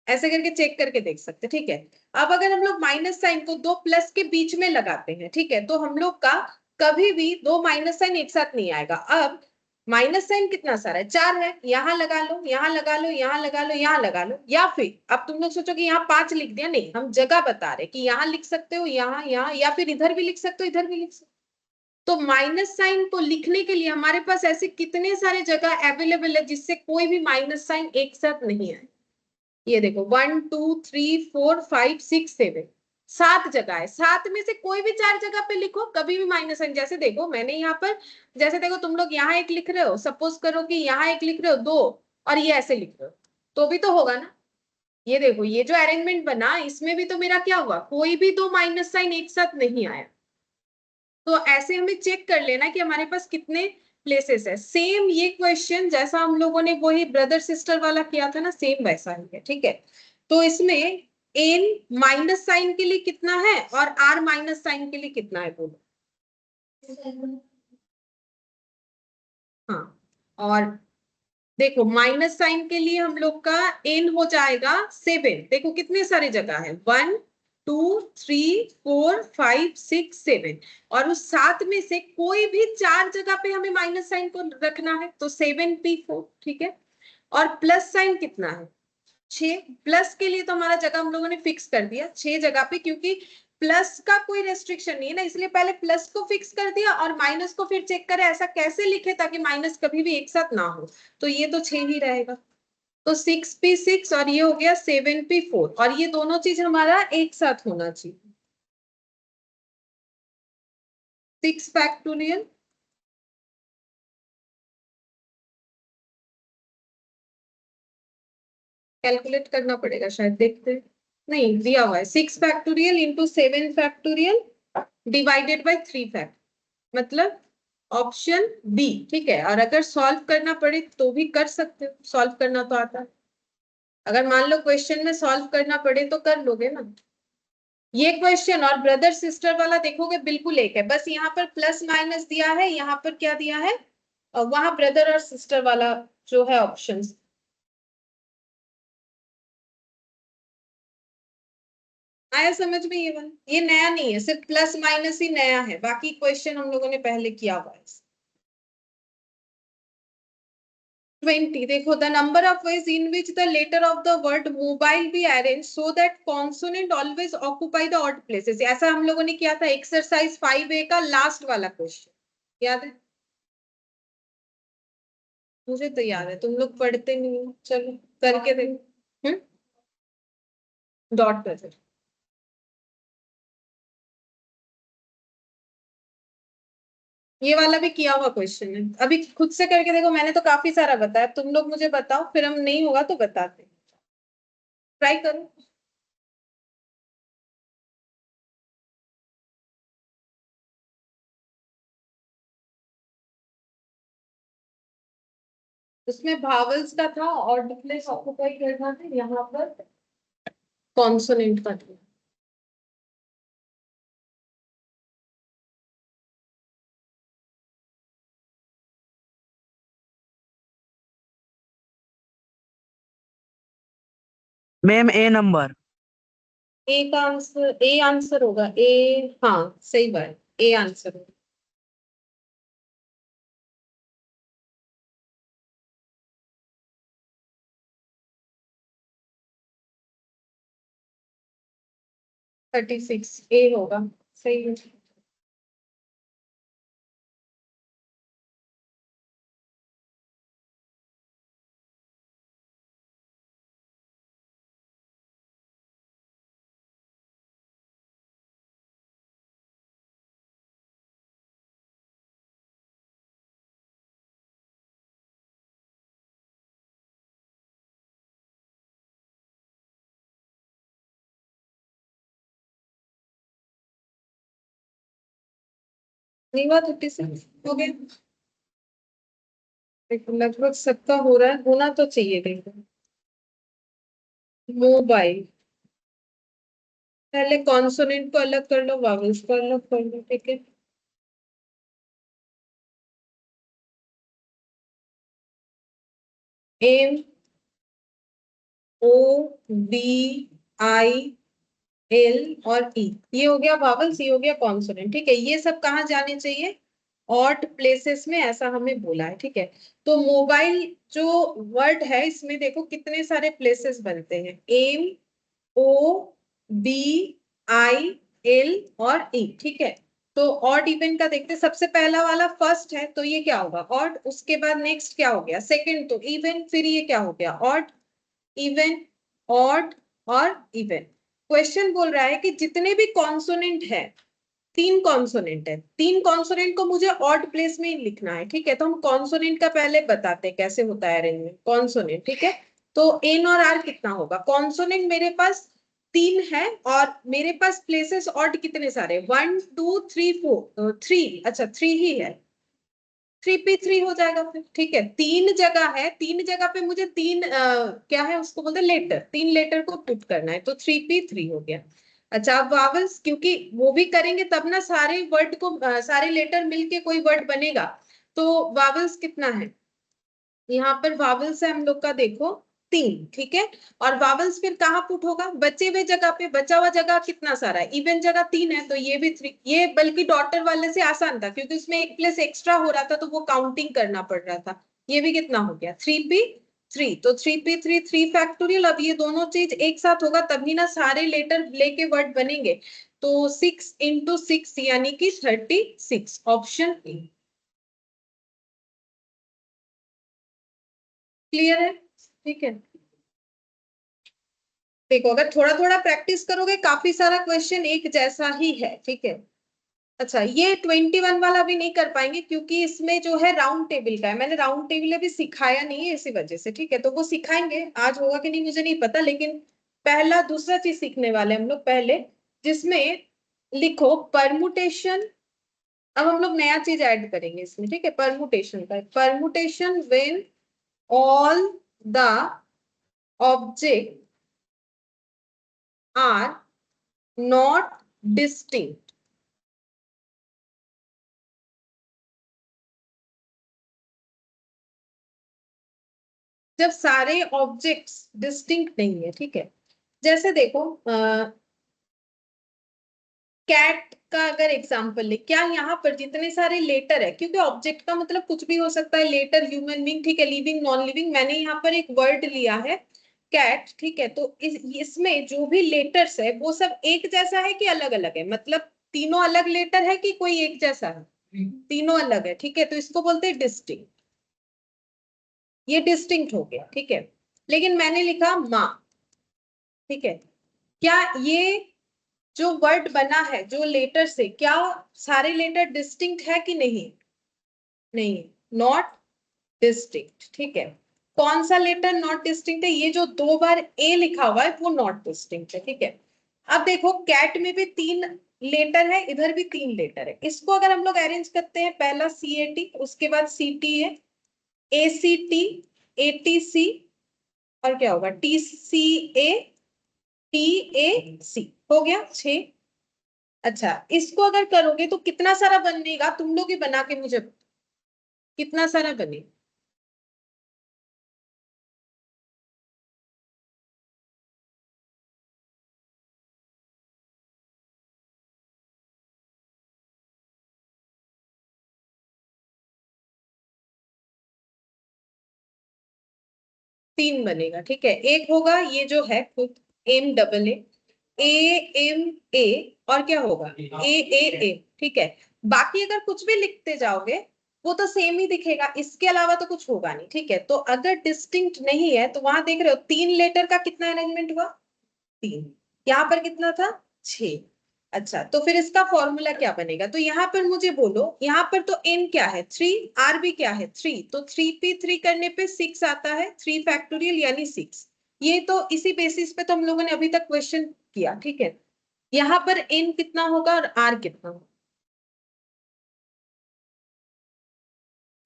ऐसे करके चेक करके देख सकते, ठीक है। अब अगर हम लोग माइनस साइन को दो प्लस के बीच में लगाते हैं, ठीक है, तो हम लोग का कभी भी दो माइनस साइन एक साथ नहीं आएगा। अब माइनस साइन कितना सारा है, 4 है, यहां लगा लो, यहां लगा लो, यहां लगा लो, यहां लगा लो, या फिर अब तुम लोग सोचो कि यहाँ 5 लिख दिया, नहीं, हम जगह बता रहे कि यहाँ लिख सकते हो, यहाँ, यहाँ, या फिर इधर भी लिख सकते हो, इधर भी लिख सकते हो। तो माइनस साइन को लिखने के लिए हमारे पास ऐसे कितने सारे जगह अवेलेबल है जिससे कोई भी माइनस साइन एक साथ नहीं आए। ये देखो 1 2 3 4 5 6 7, 7 जगह है, 7 में से कोई भी 4 जगह पे लिखो, कभी भी माइनस साइन। जैसे देखो मैंने यहाँ पर, जैसे देखो तुम लोग यहाँ एक लिख रहे हो, सपोज करो कि यहाँ एक लिख रहे हो, दो, और ये ऐसे लिख रहे हो, तो भी तो होगा ना। ये देखो ये जो अरेंजमेंट बना, इसमें भी तो मेरा क्या हुआ, कोई भी दो माइनस साइन एक साथ नहीं आया। तो ऐसे हमें चेक कर लेना कि हमारे पास कितने प्लेसेस है। सेम ये क्वेश्चन जैसा हम लोगों ने वही ब्रदर सिस्टर वाला किया था ना, सेम वैसा ही है, ठीक है। तो इसमें एन माइनस साइन के लिए कितना है और आर माइनस साइन के लिए कितना है, बोलो। हाँ, और देखो माइनस साइन के लिए हम लोग का एन हो जाएगा 7। देखो कितने सारे जगह है, 1 2 3 4 5 6 7, और उस 7 में से कोई भी 4 जगह पे हमें माइनस साइन को रखना है, तो 7p4, ठीक है। और प्लस साइन कितना है, 6। प्लस के लिए तो हमारा जगह हम लोगों ने फिक्स कर दिया 6 जगह पे, क्योंकि प्लस का कोई रेस्ट्रिक्शन नहीं है ना, इसलिए पहले प्लस को फिक्स कर दिया और माइनस को फिर चेक करें ऐसा कैसे लिखे ताकि माइनस कभी भी एक साथ ना हो। तो ये तो 6 ही रहेगा, तो 6p6 और ये हो गया 7p4, और ये दोनों चीज हमारा एक साथ होना चाहिए। 6 फैक्टोरियल, कैलकुलेट करना पड़ेगा शायद, देखते हैं। नहीं दिया हुआ है 6 factorial into 7 factorial divided by 3 fact, मतलब ऑप्शन बी, ठीक है। और अगर सॉल्व करना पड़े तो भी कर सकते हो, सॉल्व करना तो आता है। अगर मान लो क्वेश्चन में सॉल्व करना पड़े तो कर लोगे ना। ये क्वेश्चन और ब्रदर सिस्टर वाला देखोगे बिल्कुल एक है, बस यहाँ पर प्लस माइनस दिया है, यहाँ पर क्या दिया है, और वहां ब्रदर और सिस्टर वाला जो है ऑप्शंस। आया समझ में, ये वाला ये नया नहीं है, सिर्फ प्लस माइनस ही नया है, बाकी क्वेश्चन हम लोगों ने पहले किया हुआ है। 20, देखो the number of ways in which the letter of the word mobile be arranged so that consonant always occupy the odd places, ऐसा हम लोगों ने किया था एक्सरसाइज 5A का लास्ट वाला क्वेश्चन, याद है। मुझे तो याद है, तुम लोग पढ़ते नहीं हो, चलो करके देखो। डॉट कर, ये वाला भी किया हुआ क्वेश्चन है, अभी खुद से करके देखो, मैंने तो काफी सारा बताया, तुम लोग मुझे बताओ, फिर हम नहीं होगा तो बताते, ट्राई करो। उसमें भावल्स का था और डिफरेंस ऑक्युपाई करना था, यहाँ पर कॉन्सोनेंट का था। मैम ए नंबर। ए का आंसर, ए आंसर होगा, ए, हाँ सही बात, ए आंसर होगा। थर्टी सिक्स ए होगा, सही है। नहीं हुआ 36, हो गया। देखो लगभग सबका हो रहा है, होना तो चाहिए, देखो। मोबाइल, पहले कॉन्सोनेंट को अलग कर लो, वावल्स को अलग कर लो, ठीक है। M O B I L और ई, ये हो गया वावल्स, ये हो गया कॉन्सोनेंट। ठीक है, ये सब कहाँ जाने चाहिए? ऑड प्लेसेस में, ऐसा हमें बोला है। ठीक है, तो मोबाइल जो वर्ड है इसमें देखो कितने सारे प्लेसेस बनते हैं, M O B I L और ई। ठीक है, तो ऑड इवन का देखते हैं, सबसे पहला वाला फर्स्ट है तो ये क्या होगा? ऑड। उसके बाद नेक्स्ट क्या हो गया? सेकंड तो इवन, फिर ये क्या हो गया? ऑड, इवन, ऑड और इवन। क्वेश्चन बोल रहा है कि जितने भी कॉन्सोनेंट है, तीन कॉन्सोनेंट है, तीन कॉन्सोनेंट को मुझे ऑड प्लेस में ही लिखना है। ठीक है, तो हम कॉन्सोनेंट का पहले बताते हैं कैसे होता है अरेंजमेंट। कॉन्सोनेंट, ठीक है, तो एन और आर कितना होगा? कॉन्सोनेंट मेरे पास तीन है और मेरे पास प्लेसेस ऑड कितने सारे? 1 2 3 4, 3, अच्छा 3 ही है, 3p3 हो जाएगा फिर। ठीक है, तीन जगह है, तीन जगह पे मुझे तीन क्या है उसको बोलते हैं लेटर, तीन लेटर को पुट करना है, तो 3p3 हो गया। अच्छा, अब वावल्स, क्योंकि वो भी करेंगे तब ना सारे वर्ड को सारे लेटर मिलके कोई वर्ड बनेगा। तो वावल्स कितना है यहाँ पर? वावल्स है हम लोग का देखो तीन। ठीक है, और वावल्स फिर कहाँ पुट होगा? बचे हुए जगह पे। बचा हुआ जगह कितना सारा है? इवन जगह तीन है, तो ये भी 3। ये बल्कि डॉटर वाले से आसान था क्योंकि उसमें एक प्लेस एक्स्ट्रा हो रहा था तो वो काउंटिंग करना पड़ रहा था। ये भी कितना हो गया? 3p3, तो 3p3 3 फैक्टोरियल। अब ये दोनों चीज एक साथ होगा तभी ना सारे लेटर लेके वर्ड बनेंगे। तो 6 × 6 यानी कि 36, ऑप्शन ए। क्लियर है? ठीक है, देखो अगर थोड़ा थोड़ा प्रैक्टिस करोगे काफी सारा क्वेश्चन एक जैसा ही है। ठीक है, अच्छा ये 21 वाला भी नहीं कर पाएंगे क्योंकि इसमें जो है राउंड टेबल का है, मैंने राउंड टेबल अभी सिखाया नहीं है इसी वजह से। ठीक है, तो वो सिखाएंगे, आज होगा कि नहीं मुझे नहीं पता, लेकिन पहला दूसरा चीज सीखने वाले हम लोग पहले, जिसमें लिखो परमुटेशन। अब हम लोग नया चीज ऐड करेंगे इसमें। ठीक है, परमुटेशन का, permutation when all the object are not distinct. जब सारे ऑब्जेक्ट्स डिस्टिंक्ट नहीं है। ठीक है, जैसे देखो कैट का अगर एग्जांपल ले, क्या यहाँ पर जितने सारे लेटर है, क्योंकि ऑब्जेक्ट का मतलब कुछ भी हो सकता है, लेटर, ह्यूमन बीइंग, ठीक है, लिविंग, नॉन लिविंग, मैंने यहाँ पर एक वर्ड लिया है कैट। ठीक है, तो इसमें जो भी लेटर्स है वो सब एक जैसा है कि अलग अलग है? मतलब तीनों अलग लेटर है कि कोई एक जैसा है? तीनों अलग है। ठीक है, तो इसको बोलते हैं डिस्टिंक्ट। ये डिस्टिंक्ट हो गया। ठीक है, लेकिन मैंने लिखा माँ। ठीक है, क्या ये जो वर्ड बना है जो लेटर से, क्या सारे लेटर डिस्टिंक्ट है कि नहीं? नहीं, नॉट डिस्टिंक्ट। ठीक है, कौन सा लेटर नॉट डिस्टिंक्ट है? ये जो दो बार ए लिखा हुआ है वो नॉट डिस्टिंक्ट है। ठीक है, अब देखो कैट में भी तीन लेटर है, इधर भी तीन लेटर है। इसको अगर हम लोग अरेंज करते हैं, पहला CAT, उसके बाद CTA, ACT, ATC, और क्या होगा? TCA, TAC, हो गया 6। अच्छा, इसको अगर करोगे तो कितना सारा बनेगा? तुम लोग ही बना के मुझे कितना सारा बने? तीन बनेगा। ठीक है, एक होगा ये जो है खुद AMAA, और क्या होगा? AAA। ठीक है, बाकी अगर कुछ भी लिखते जाओगे वो तो सेम ही दिखेगा, इसके अलावा तो कुछ होगा नहीं। ठीक है, तो अगर डिस्टिंक्ट नहीं है तो वहां देख रहे हो तीन लेटर का कितना अरेंजमेंट हुआ? तीन। यहाँ पर कितना था? 6। अच्छा, तो फिर इसका फॉर्मूला क्या बनेगा? तो यहाँ पर मुझे बोलो, यहाँ पर तो n क्या है? 3, r भी क्या है? 3, तो 3p3 करने पे 6 आता है, 3 फैक्टोरियल यानी 6। ये तो इसी बेसिस पे तो हम लोगों ने अभी तक क्वेश्चन किया। ठीक है, यहाँ पर n कितना होगा और r कितना होगा?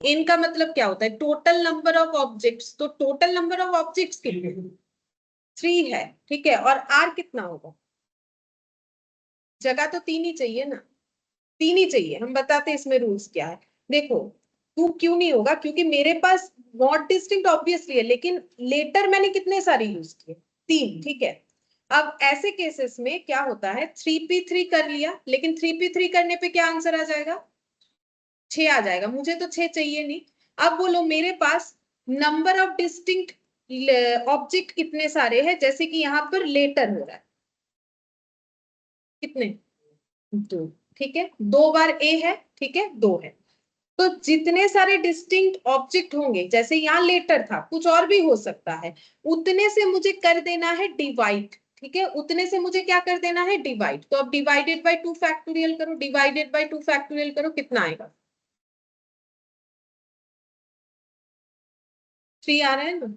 n का मतलब क्या होता है? टोटल नंबर ऑफ ऑब्जेक्ट्स, तो टोटल नंबर ऑफ ऑब्जेक्ट्स कितने? 3 है। ठीक है, और r कितना होगा? जगह तो तीन ही चाहिए ना, तीन ही चाहिए। हम बताते हैं इसमें रूल्स क्या है। देखो, 2 क्यों नहीं होगा, क्योंकि मेरे पास नॉट डिस्टिंक्ट ऑब्वियसली है, लेकिन लेटर मैंने कितने सारे यूज किए, 3, ठीक है। अब ऐसे केसेस में क्या होता है, 3p3 कर लिया, लेकिन 3p3 करने पे क्या आंसर आ जाएगा, 6 आ जाएगा, मुझे तो 6 चाहिए नहीं। अब बोलो मेरे पास नंबर ऑफ डिस्टिंक्ट ऑब्जेक्ट कितने सारे हैं, जैसे कि यहाँ पर लेटर हो रहा है, कितने, 2, ठीक है, 2 बार ए है, ठीक है, 2 है। तो जितने सारे डिस्टिंक्ट ऑब्जेक्ट होंगे, जैसे यहाँ लेटर था, कुछ और भी हो सकता है, उतने से मुझे कर देना है डिवाइड, ठीक है, उतने से मुझे क्या कर देना है, डिवाइड। तो अब डिवाइडेड बाय 2 फैक्टोरियल करो, डिवाइडेड बाय 2 फैक्टोरियल करो, कितना आएगा, 3 आ रहा है ना,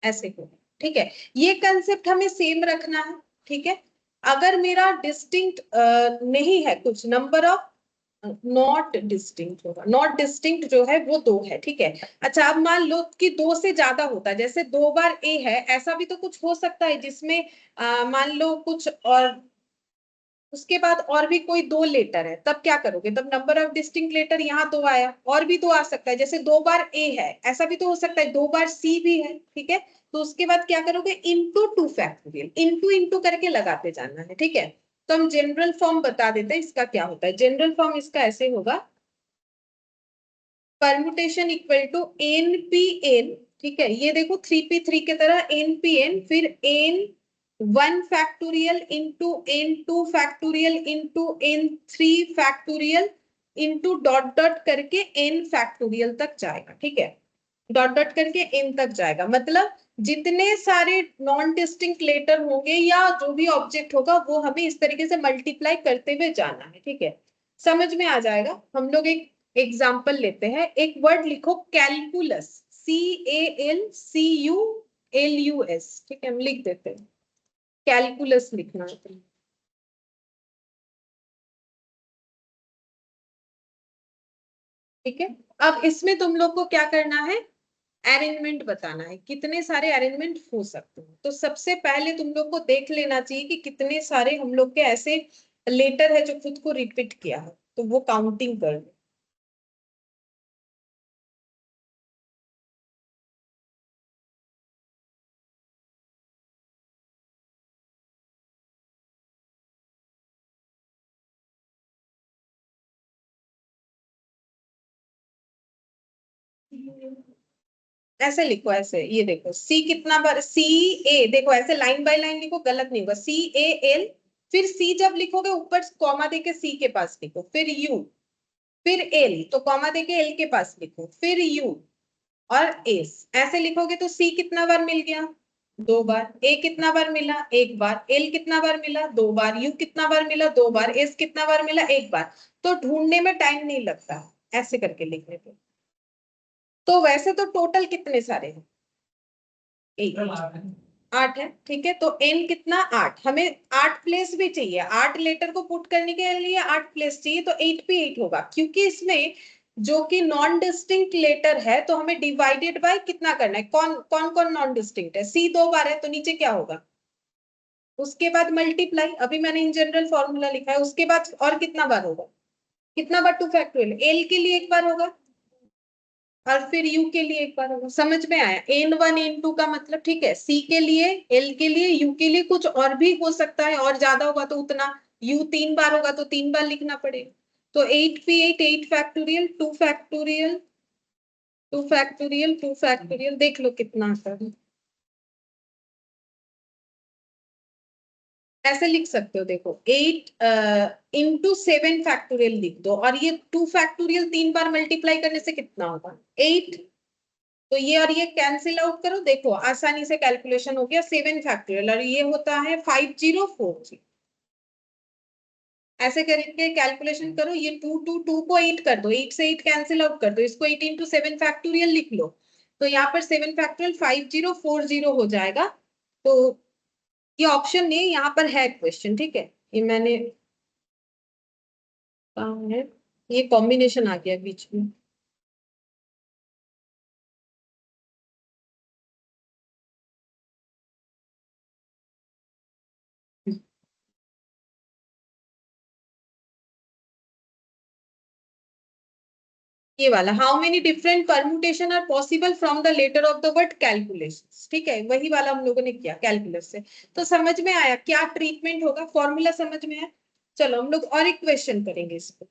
ऐसे को, ठीक है। ये कंसेप्ट हमें सेम रखना है, ठीक है। अगर मेरा डिस्टिंक्ट नहीं है, कुछ नंबर ऑफ नॉट डिस्टिंक्ट होगा, नॉट डिस्टिंक्ट जो है वो 2 है, ठीक है। अच्छा, अब मान लो कि 2 से ज्यादा होता है, जैसे 2 बार ए है, ऐसा भी तो कुछ हो सकता है जिसमें मान लो कुछ और उसके बाद और भी कोई 2 लेटर है, तब क्या करोगे, तब नंबर ऑफ डिस्टिंक्ट लेटर यहाँ 2 आया, और भी 2 आ सकता है, जैसे 2 बार ए है, ऐसा भी तो हो सकता है, 2 बार सी भी है, ठीक है। तो उसके बाद क्या करोगे, इंटू 2 फैक्टोरियल, इंटू इंटू करके लगाते जाना है, ठीक है। तो हम जनरल फॉर्म बता देते हैं इसका क्या होता है। जनरल फॉर्म इसका ऐसे होगा, permutation equal to N P N, ठीक है, ये देखो 3p3 की तरह एन पी एन, फिर N 1 factorial into N 2 factorial into N 3 factorial into dot dot करके एन फैक्टोरियल तक जाएगा, ठीक है, डॉट डॉट करके एन तक जाएगा। मतलब जितने सारे नॉन डिस्टिंक्ट लेटर होंगे या जो भी ऑब्जेक्ट होगा, वो हमें इस तरीके से मल्टीप्लाई करते हुए जाना है, ठीक है, समझ में आ जाएगा। हम लोग एक एग्जाम्पल लेते हैं, एक वर्ड लिखो कैलकुलस, CALCULUS, ठीक है, हम लिख देते हैं, कैलकुलस लिखना है, ठीक है। अब इसमें तुम लोग को क्या करना है, अरेंजमेंट बताना है, कितने सारे अरेंजमेंट हो सकते हैं। तो सबसे पहले तुम लोग को देख लेना चाहिए कि कितने सारे हम लोग के ऐसे लेटर है जो खुद को रिपीट किया है, तो वो काउंटिंग कर लो। ऐसे लिखो, ऐसे, ये देखो सी कितना बार, सी ए, देखो ऐसे लाइन बाय लाइन लिखो, गलत नहीं होगा, CAL, फिर सी जब लिखोगे ऊपर कॉमा देके सी के पास लिखो, फिर यू, फिर एल, तो कॉमा देके एल के पास लिखो, फिर यू और एस, ऐसे लिखोगे तो सी कितना बार मिल गया, 2 बार, ए कितना बार मिला, 1 बार, एल कितना बार मिला, 2 बार, यू कितना बार मिला, 2 बार, एस कितना बार मिला, 1 बार। तो ढूंढने में टाइम नहीं लगता ऐसे करके लिखने पे। तो वैसे तो टोटल कितने सारे हैं, 8 है, ठीक है। तो एन कितना, 8, हमें 8 प्लेस भी चाहिए, 8 लेटर को पुट करने के लिए 8 प्लेस चाहिए, तो 8 पे 8 होगा, क्योंकि इसमें जो कि नॉन डिस्टिंक्ट लेटर है, तो हमें डिवाइडेड बाय कितना करना है, कौन कौन कौन नॉन डिस्टिंक्ट है, सी 2 बार है, तो नीचे क्या होगा, उसके बाद मल्टीप्लाई, अभी मैंने इन जनरल फॉर्मूला लिखा है, उसके बाद और कितना बार होगा, कितना बार 2 फैक्टोरियल, एल के लिए 1 बार होगा, और फिर यू के लिए 1 बार होगा, समझ में आया, N1 N2 का मतलब, ठीक है। सी के लिए, एल के लिए, यू के लिए कुछ और भी हो सकता है, और ज्यादा होगा तो उतना, यू 3 बार होगा तो 3 बार लिखना पड़ेगा। तो 8p8, 8 factorial, 2 factorial, 2 factorial, 2 factorial, देख लो कितना आता है, ऐसे लिख सकते हो, देखो 8 इंटू 7 फैक्टोरियल लिख दो, और ये 2 फैक्टोरियल 3 बार मल्टीप्लाई करने से कितना होगा, 8। तो ये और ये कैंसिल आउट करो, देखो आसानी से कैलकुलेशन हो गया, 7 फैक्टोरियल, और ये होता है 5040, ऐसे करके कैलकुलेशन करो, ये 2 2 2 को 8 कर दो, 8 से 8 कैंसिल आउट कर दो, इसको 8 इंटू 7 फैक्टोरियल लिख लो, तो यहाँ पर 7 फैक्टोरियल 5040 हो जाएगा। तो ये ऑप्शन नहीं, यहाँ पर है क्वेश्चन, ठीक है, ये मैंने कहा है, ये कॉम्बिनेशन आ गया बीच में। ये वाला, how many different permutation are possible from the letter of the word calculation, ठीक है, वही वाला हम लोगों ने किया कैलकुलस से। तो समझ में आया क्या ट्रीटमेंट होगा, फॉर्मूला समझ में आया। चलो हम लोग और एक क्वेश्चन करेंगे इसको।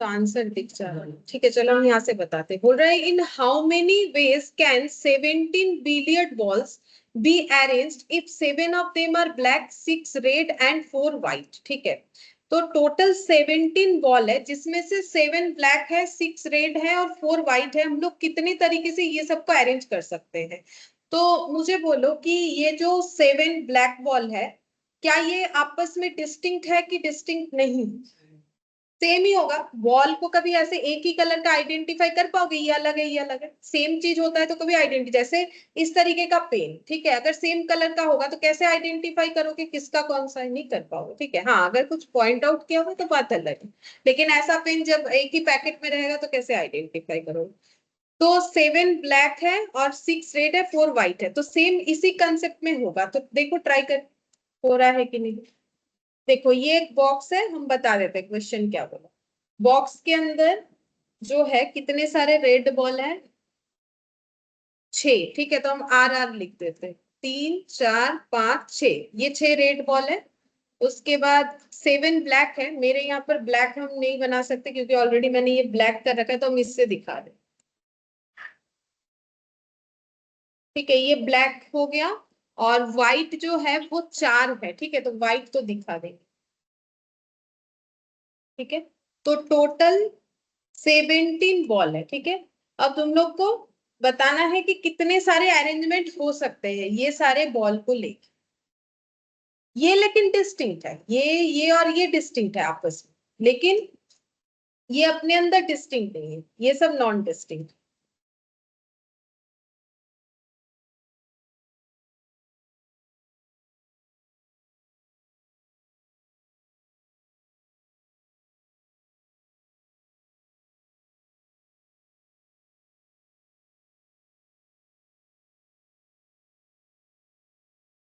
तो आंसर दिख जा रहा है, ठीक है, चलो हम यहाँ से बताते हैं। बोल रहे हैं in how many ways can 17 billiard balls be arranged if 7 of them are black, 6 red and 4 white, ठीक है। तो टोटल 17 बॉल है जिसमें से 7 ब्लैक है, 6 रेड है और 4 व्हाइट है। हम लोग कितने तरीके से ये सबको अरेंज कर सकते हैं। तो मुझे बोलो कि ये जो 7 ब्लैक बॉल है, क्या ये आपस में डिस्टिंक्ट है कि डिस्टिंक्ट नहीं। सेम ही होगा, वॉल को कभी ऐसे एक ही कलर का आइडेंटिफाई कर पाओगे, ये अलग है ये अलग है, सेम चीज होता है तो कभी आइडेंटिटी, जैसे इस तरीके का पेन, ठीक है, अगर सेम कलर का होगा तो कैसे आइडेंटिफाई करोगे किसका कौन सा है, नहीं कर पाओगे, ठीक है। हाँ अगर कुछ पॉइंट आउट किया हो तो बात अलग है, लेकिन ऐसा पेन जब एक ही पैकेट में रहेगा तो कैसे आइडेंटिफाई करोगे। तो 7 ब्लैक है और 6 रेड है, 4 व्हाइट है, तो सेम इसी कंसेप्ट में होगा। तो देखो ट्राई कर, हो रहा है कि नहीं। देखो ये एक बॉक्स है, हम बता देते हैं क्वेश्चन क्या बोला। बॉक्स के अंदर जो है कितने सारे रेड बॉल है, 6, ठीक है, तो हम आर आर लिख देते हैं, 3 4 5 6, ये 6 रेड बॉल है। उसके बाद 7 ब्लैक है, मेरे यहाँ पर ब्लैक हम नहीं बना सकते क्योंकि ऑलरेडी मैंने ये ब्लैक कर रखा है, तो हम इससे दिखा दें, ठीक है, ये ब्लैक हो गया। और व्हाइट जो है वो 4 है, ठीक है, तो व्हाइट तो दिखा देंगे, ठीक है। तो टोटल 17 बॉल है, ठीक है। अब तुम लोग को बताना है कि कितने सारे अरेंजमेंट हो सकते हैं ये सारे बॉल को लेके। ये लेकिन डिस्टिंक्ट है, ये और ये डिस्टिंक्ट है आपस में, लेकिन ये अपने अंदर डिस्टिंक्ट नहीं है, ये सब नॉन डिस्टिंक्ट।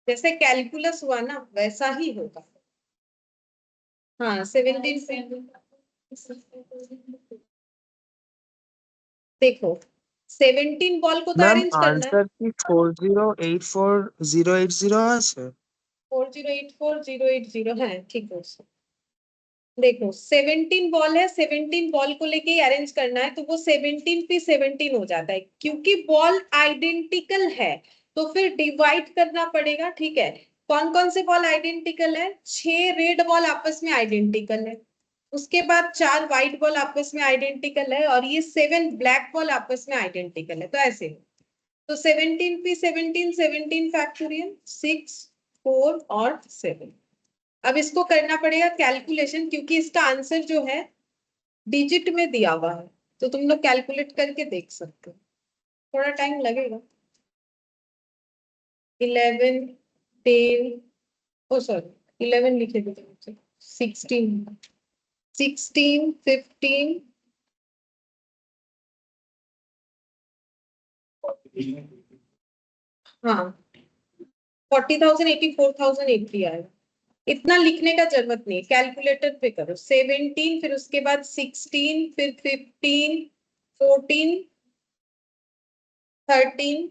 जैसे कैलकुलस हुआ ना वैसा ही होगा। हाँ 17, देखो 17 बॉल को तो मैम अरेंज करना है। आंसर की 4084 080 আছে। 4084 080 है, ठीक है। देखो 17 बॉल है, 17 बॉल को लेके अरेंज करना है, तो वो 17 पे 17 हो जाता है, क्योंकि बॉल आइडेंटिकल है तो फिर डिवाइड करना पड़ेगा, ठीक है। कौन कौन से बॉल आइडेंटिकल है, 6 रेड बॉल आपस में आइडेंटिकल है, उसके बाद 4 व्हाइट बॉल आपस में आइडेंटिकल है, और ये 7 ब्लैक बॉल आपस में आइडेंटिकल है, तो ऐसे। तो 17 पे 17, 17 फैक्टोरियल, 6 4 और 7। अब इसको करना पड़ेगा कैलकुलेशन, क्योंकि इसका आंसर जो है डिजिट में दिया हुआ है, तो तुम लोग कैलकुलेट करके देख सकते हो, थोड़ा टाइम लगेगा। 11 10, ओ सॉरी 11 लिखे थे तुमसे, 16 16 15, हाँ 40,000 84,000 80 आएगा। इतना लिखने का जरूरत नहीं है, कैलकुलेटर पे करो। 17, फिर उसके बाद 16, फिर 15 14 13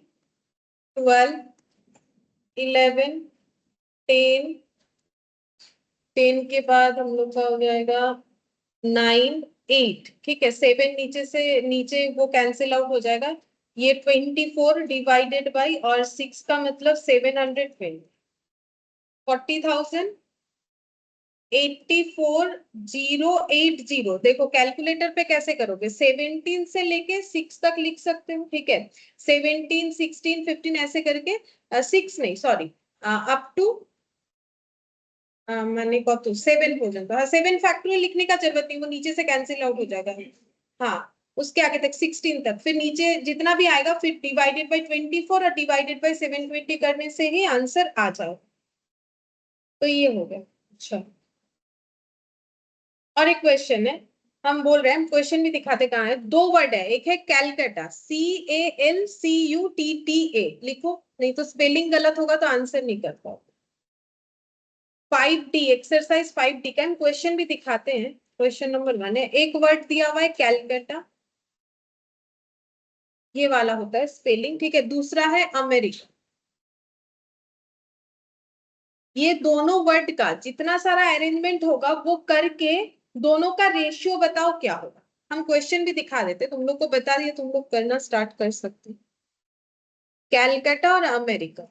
12 11 10, 10 के बाद हम लोग का हो जाएगा 9 8, ठीक है, 7 नीचे से नीचे वो कैंसिल आउट हो जाएगा, ये 24 डिवाइडेड बाई, और 6 का मतलब 720, 40,000 84,080। देखो कैलकुलेटर पे कैसे करोगे, 17 से लेके 6 तक लिख सकते हो, ठीक है, 17 16 15 ऐसे करके, 6 नहीं सॉरी, अप टू मैंने कहा तो 7 पर्यंत, हाँ 7 फैक्टोरियल लिखने का जरूरत नहीं, वो नीचे से कैंसिल आउट हो जाएगा। हाँ उसके आगे तक 16 तक, फिर नीचे जितना भी आएगा फिर डिवाइडेड बाई 24 और डिवाइडेड बाई 720 करने से ही आंसर आ जाओ। तो ये हो गया। अच्छा और एक क्वेश्चन है, हम बोल रहे हैं, क्वेश्चन भी दिखाते कहाँ है, दो वर्ड है, एक है कैलकाटा, CALCUTTA, लिखो, नहीं तो स्पेलिंग गलत होगा तो आंसर नहीं कर पाओ। 5D, एक्सरसाइज 5D का हम क्वेश्चन भी दिखाते हैं। क्वेश्चन नंबर 1 है, एक वर्ड दिया हुआ है कैलकाटा, ये वाला होता है स्पेलिंग, ठीक है। दूसरा है अमेरिका। ये दोनों वर्ड का जितना सारा अरेंजमेंट होगा वो करके दोनों का रेशियो बताओ क्या होगा। हम क्वेश्चन भी दिखा देते, तुम लोग को बता दिए, तुम लोग करना स्टार्ट कर सकते। कैलकाटा और अमेरिका,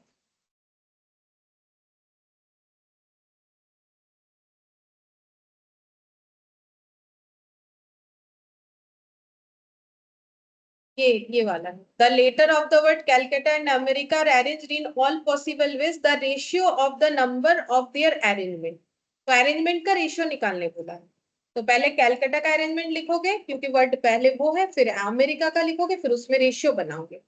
ये वाला है। The letter of the word Calcutta and America are arranged in all possible ways, the ratio of the number of their arrangement. तो अरेंजमेंट का रेशियो निकालने बोला है। तो पहले कैलकाटा का अरेंजमेंट लिखोगे क्योंकि वर्ड पहले वो है, फिर अमेरिका का लिखोगे, फिर उसमें रेशियो बनाओगे।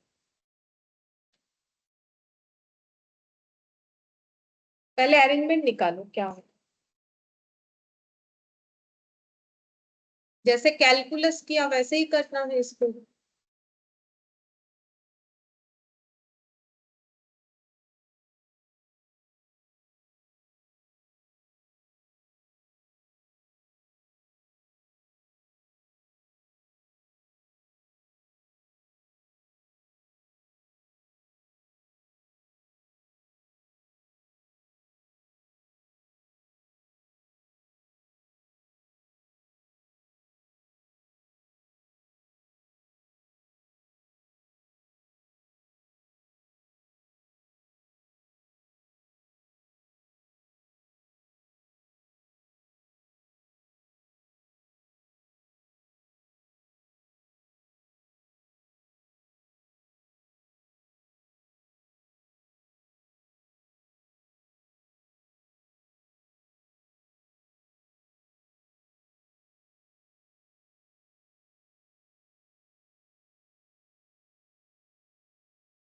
पहले अरेंजमेंट निकालो क्या हो। जैसे कैलकुलस किया वैसे ही करना है इसको।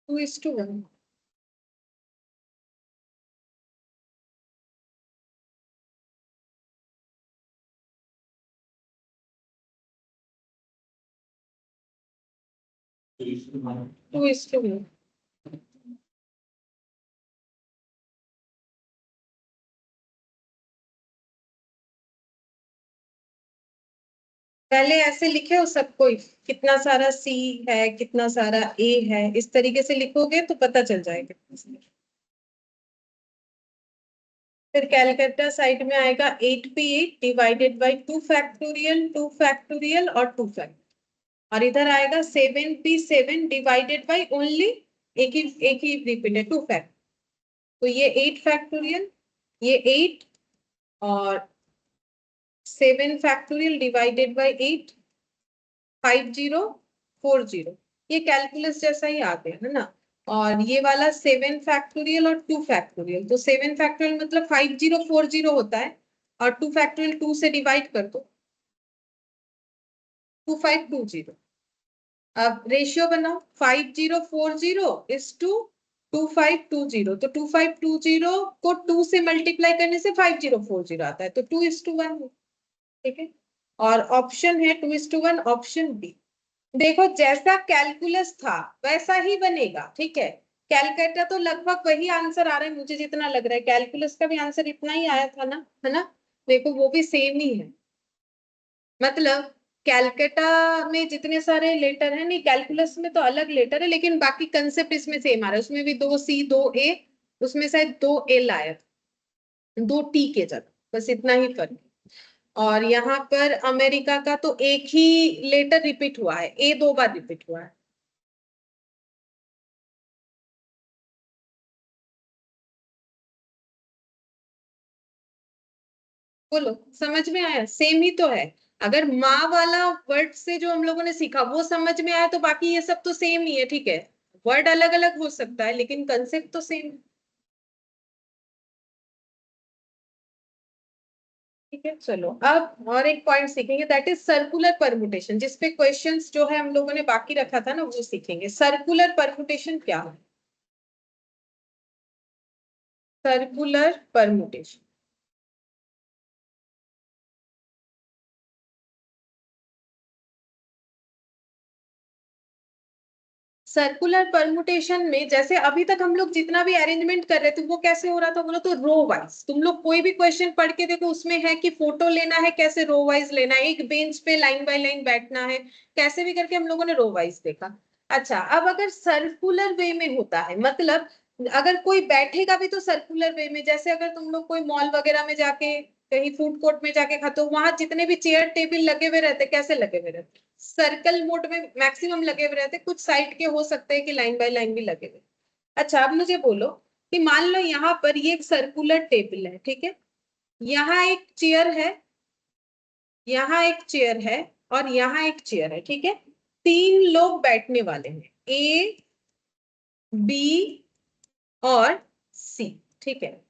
Two is to one. Two is to one. पहले ऐसे लिखे हो सबको, कितना सारा सी है कितना सारा ए है, इस तरीके से लिखोगे तो पता चल जाएगा। फिर कैलकुलेटर साइड में आएगा 8p8 divided by 2 factorial 2 factorial और 2 फैक्टोरियल, और इधर आएगा 7p7 डिवाइडेड बाई ओनली एक ही रिपीट है 2 फैक्ट। तो ये 8 फैक्टोरियल, ये 8 और 7 फैक्टोरियल डिवाइडेड बाई 8, 5040। ये कैलकुलस जैसा ही आ गया है ना। और ये वाला 7 फैक्टोरियल और 2 फैक्टोरियल, तो 7 फैक्टोरियल मतलब 5040 होता है, और 2 फैक्टोरियल 2 से डिवाइड कर दो, 2520। अब रेशियो बनाओ, 5040 इज टू 2520, तो 2520 को 2 से मल्टीप्लाई करने से 5040 आता है, तो 2:1। ठीक है। और ऑप्शन है 2:1, ऑप्शन बी। देखो जैसा कैलकुलस था वैसा ही बनेगा, ठीक है। कैलकुलेटर तो लगभग वही आंसर आ रहा है, मुझे जितना लग रहा है कैलकुलस का भी आंसर इतना ही आया था ना, है ना। देखो वो भी सेम ही है, मतलब कैलकाटा में जितने सारे लेटर हैं, नहीं कैलकुलस में तो अलग लेटर है, लेकिन बाकी कंसेप्ट इसमें सेम आ रहा है। उसमें भी 2 C 2 A, उसमें शायद 2 L आया था, 2 T के जगह, बस इतना ही फर्क है। और यहाँ पर अमेरिका का तो एक ही लेटर रिपीट हुआ है, A 2 बार रिपीट हुआ है। बोलो, समझ में आया? सेम ही तो है। अगर माँ वाला वर्ड से जो हम लोगों ने सीखा वो समझ में आया तो बाकी ये सब तो सेम ही है, ठीक है। वर्ड अलग अलग हो सकता है लेकिन कंसेप्ट तो सेम है। ठीक है, चलो अब और एक पॉइंट सीखेंगे, दैट इज सर्कुलर परमुटेशन, जिसपे क्वेश्चंस जो है हम लोगों ने बाकी रखा था ना वो सीखेंगे। सर्कुलर परमुटेशन क्या है? सर्कुलर परमुटेशन, सर्कुलर परमुटेशन में जैसे अभी तक हम लोग जितना भी अरेंजमेंट कर रहे थे वो कैसे हो रहा था बोलो तो रो वाइज। तुम लोग कोई भी क्वेश्चन पढ़ के देखो उसमें है कि फोटो लेना है, कैसे रो वाइज लेना है, एक बेंच पे लाइन बाय लाइन बैठना है, कैसे भी करके हम लोगों ने रो वाइज देखा। अच्छा, अब अगर सर्कुलर वे में होता है, मतलब अगर कोई बैठेगा भी तो सर्कुलर वे में, जैसे अगर तुम लोग कोई मॉल वगैरह में जाके कहीं फूड कोर्ट में जाके खाते हो, वहां जितने भी चेयर टेबल लगे हुए रहते, कैसे लगे हुए रहते, सर्कल मोड में मैक्सिमम लगे हुए रहते, कुछ साइड के हो सकते हैं कि लाइन बाय लाइन भी लगे हुए। अच्छा, अब मुझे बोलो कि मान लो यहाँ पर ये एक सर्कुलर टेबल है, ठीक है, यहाँ एक चेयर है, यहाँ एक चेयर है, और यहाँ एक चेयर है, ठीक है, तीन लोग बैठने वाले हैं, ए बी और सी, ठीक है।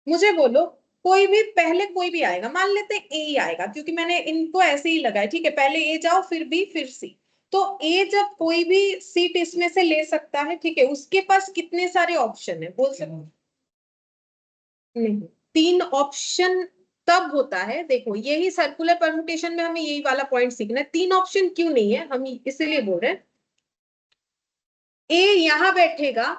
मुझे बोलो कोई भी पहले कोई भी आएगा, मान लेते हैं ए ही आएगा क्योंकि मैंने इनको ऐसे ही लगाया, ठीक है, पहले ए जाओ फिर बी फिर सी। तो ए जब कोई भी सीट इसमें से ले सकता है, ठीक है, उसके पास कितने सारे ऑप्शन है बोल सकते हो? नहीं, तीन ऑप्शन तब होता है, देखो यही सर्कुलर परमुटेशन में हमें यही वाला पॉइंट सीखना है, तीन ऑप्शन क्यों नहीं है, हम इसीलिए बोल रहे हैं ए यहां बैठेगा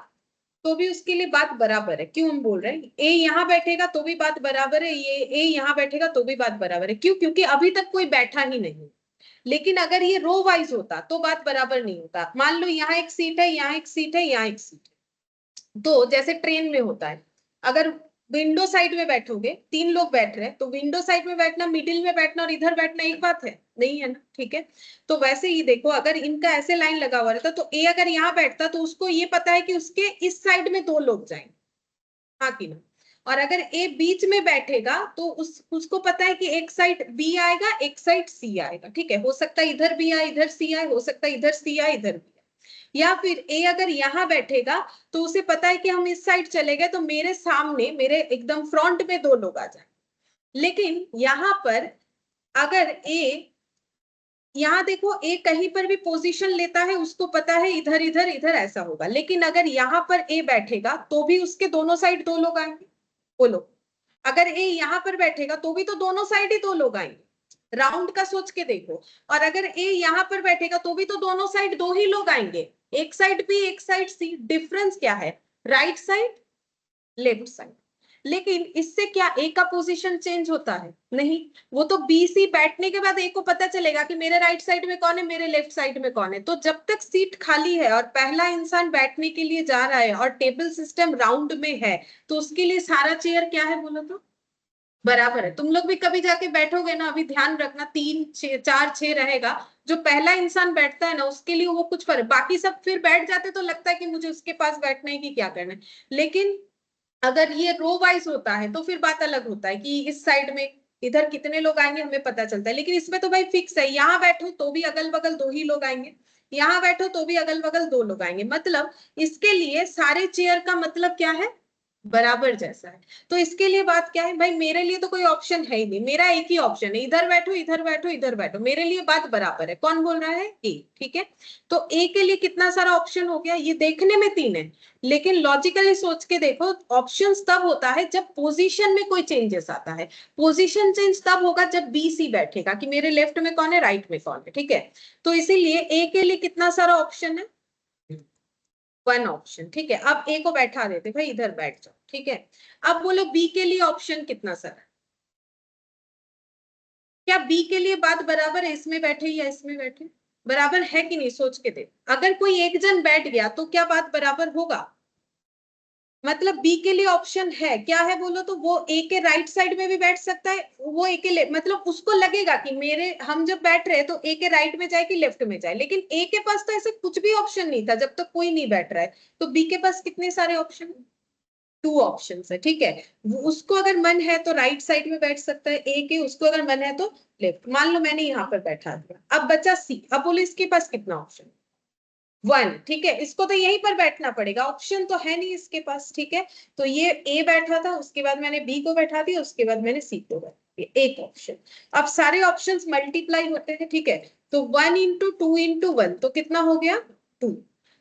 तो भी उसके लिए बात बराबर है। क्यों हम बोल रहे हैं ए यहां बैठेगा तो भी बात बराबर है, ये ए यहां बैठेगा तो भी बात बराबर है, क्यों? क्योंकि अभी तक कोई बैठा ही नहीं। लेकिन अगर ये रो वाइज होता तो बात बराबर नहीं होता। मान लो यहाँ एक सीट है, यहाँ एक सीट है, यहाँ एक सीट है, तो जैसे ट्रेन में होता है, अगर विंडो साइड में बैठोगे, तीन लोग बैठ रहे हैं, तो विंडो साइड में बैठना, मिडिल में बैठना और इधर बैठना एक बात है? नहीं है ना, ठीक है। तो वैसे ही देखो, अगर इनका ऐसे लाइन लगा हुआ रहता तो ए अगर यहाँ बैठता तो उसको ये पता है कि उसके इस साइड में दो लोग जाएंगे, हाँ कि ना। और अगर ए बीच में बैठेगा तो उसको पता है कि एक साइड बी आएगा, एक साइड सी आएगा, ठीक है, हो सकता है इधर बी आए इधर सी आए, हो सकता है इधर सी आए इधर बी आए। या फिर ए अगर यहाँ बैठेगा तो उसे पता है कि हम इस साइड चले गए तो मेरे सामने, मेरे एकदम फ्रंट में दो लोग आ जाए। लेकिन यहाँ पर अगर ए, यहाँ देखो ए कहीं पर भी पोजीशन लेता है, उसको पता है इधर इधर इधर ऐसा होगा, लेकिन अगर यहाँ पर ए बैठेगा तो भी उसके दोनों साइड दो लोग आएंगे। बोलो, अगर ए यहाँ पर बैठेगा तो भी तो दोनों साइड ही दो लोग आएंगे, राउंड का सोच के देखो। और अगर ए यहाँ पर बैठेगा तो भी तो दोनों साइड दो ही लोग आएंगे, एक साइड बी एक साइड सी, डिफरेंस क्या है? Right side left side. लेकिन इससे क्या ए का पोजीशन चेंज होता है? नहीं, वो तो बी सी बैठने के बाद ए को पता चलेगा कि मेरे राइट साइड में कौन है, मेरे लेफ्ट साइड में कौन है। तो जब तक सीट खाली है और पहला इंसान बैठने के लिए जा रहा है और टेबल सिस्टम राउंड में है, तो उसके लिए सारा चेयर क्या है बोलो तो बराबर है। तुम लोग भी कभी जाके बैठोगे ना, अभी ध्यान रखना, तीन छह चार छह रहेगा, जो पहला इंसान बैठता है ना उसके लिए वो कुछ फर्क, बाकी सब फिर बैठ जाते तो लगता है कि मुझे उसके पास बैठना है कि क्या करना है। लेकिन अगर ये रो वाइज होता है तो फिर बात अलग होता है कि इस साइड में इधर कितने लोग आएंगे हमें पता चलता है। लेकिन इसमें तो भाई फिक्स है, यहाँ बैठो तो भी अगल बगल दो ही लोग आएंगे, यहाँ बैठो तो भी अगल बगल दो लोग आएंगे, मतलब इसके लिए सारे चेयर का मतलब क्या है? बराबर जैसा है। तो इसके लिए बात क्या है भाई, मेरे लिए तो कोई ऑप्शन है ही नहीं, मेरा एक ही ऑप्शन है, इधर बैठो इधर बैठो इधर बैठो, मेरे लिए बात बराबर है। कौन बोल रहा है? ए, ठीक है। तो ए के लिए कितना सारा ऑप्शन हो गया? ये देखने में तीन है, लेकिन लॉजिकली सोच के देखो, ऑप्शंस तब होता है जब पोजीशन में कोई चेंजेस आता है। पोजीशन चेंज तब होगा जब बी सी बैठेगा कि मेरे लेफ्ट में कौन है राइट में कौन है, ठीक है। तो इसीलिए ए के लिए कितना सारा ऑप्शन है? वन ऑप्शन, ठीक है। अब ए को बैठा देते, भाई इधर बैठ जाओ, ठीक है। अब बोलो बी के लिए ऑप्शन कितना सारा? क्या बी के लिए बात बराबर है इसमें बैठे या इसमें बैठे? बराबर है कि नहीं? सोच के दे, अगर कोई एक जन बैठ गया तो क्या बात बराबर होगा? मतलब बी के लिए ऑप्शन है, क्या है बोलो तो? वो ए के राइट साइड में भी बैठ सकता है, वो ए के मतलब उसको लगेगा कि मेरे, हम जब बैठ रहे हैं तो ए के राइट में जाए कि लेफ्ट में जाए, लेकिन ए के पास तो ऐसे कुछ भी ऑप्शन नहीं था जब तक कोई नहीं बैठ रहा है। तो बी के पास कितने सारे ऑप्शन? टू ऑप्शन है, ठीक है। उसको अगर मन है तो राइट साइड में बैठ सकता है ए के, उसको अगर मन है तो लेफ्ट। मान लो मैंने यहाँ पर बैठा दिया, अब बचा सी। अब बोलो इसके पास कितना ऑप्शन? वन, ठीक है। इसको तो यहीं पर बैठना पड़ेगा, ऑप्शन तो है नहीं इसके पास, ठीक है। तो ये ए बैठा था, उसके बाद मैंने बी को बैठा दिया, उसके बाद मैंने सी को बैठा दिया, एक ऑप्शन। अब सारे ऑप्शंस मल्टीप्लाई होते हैं, ठीक है। तो 1 × 2 × 1 तो कितना हो गया? 2।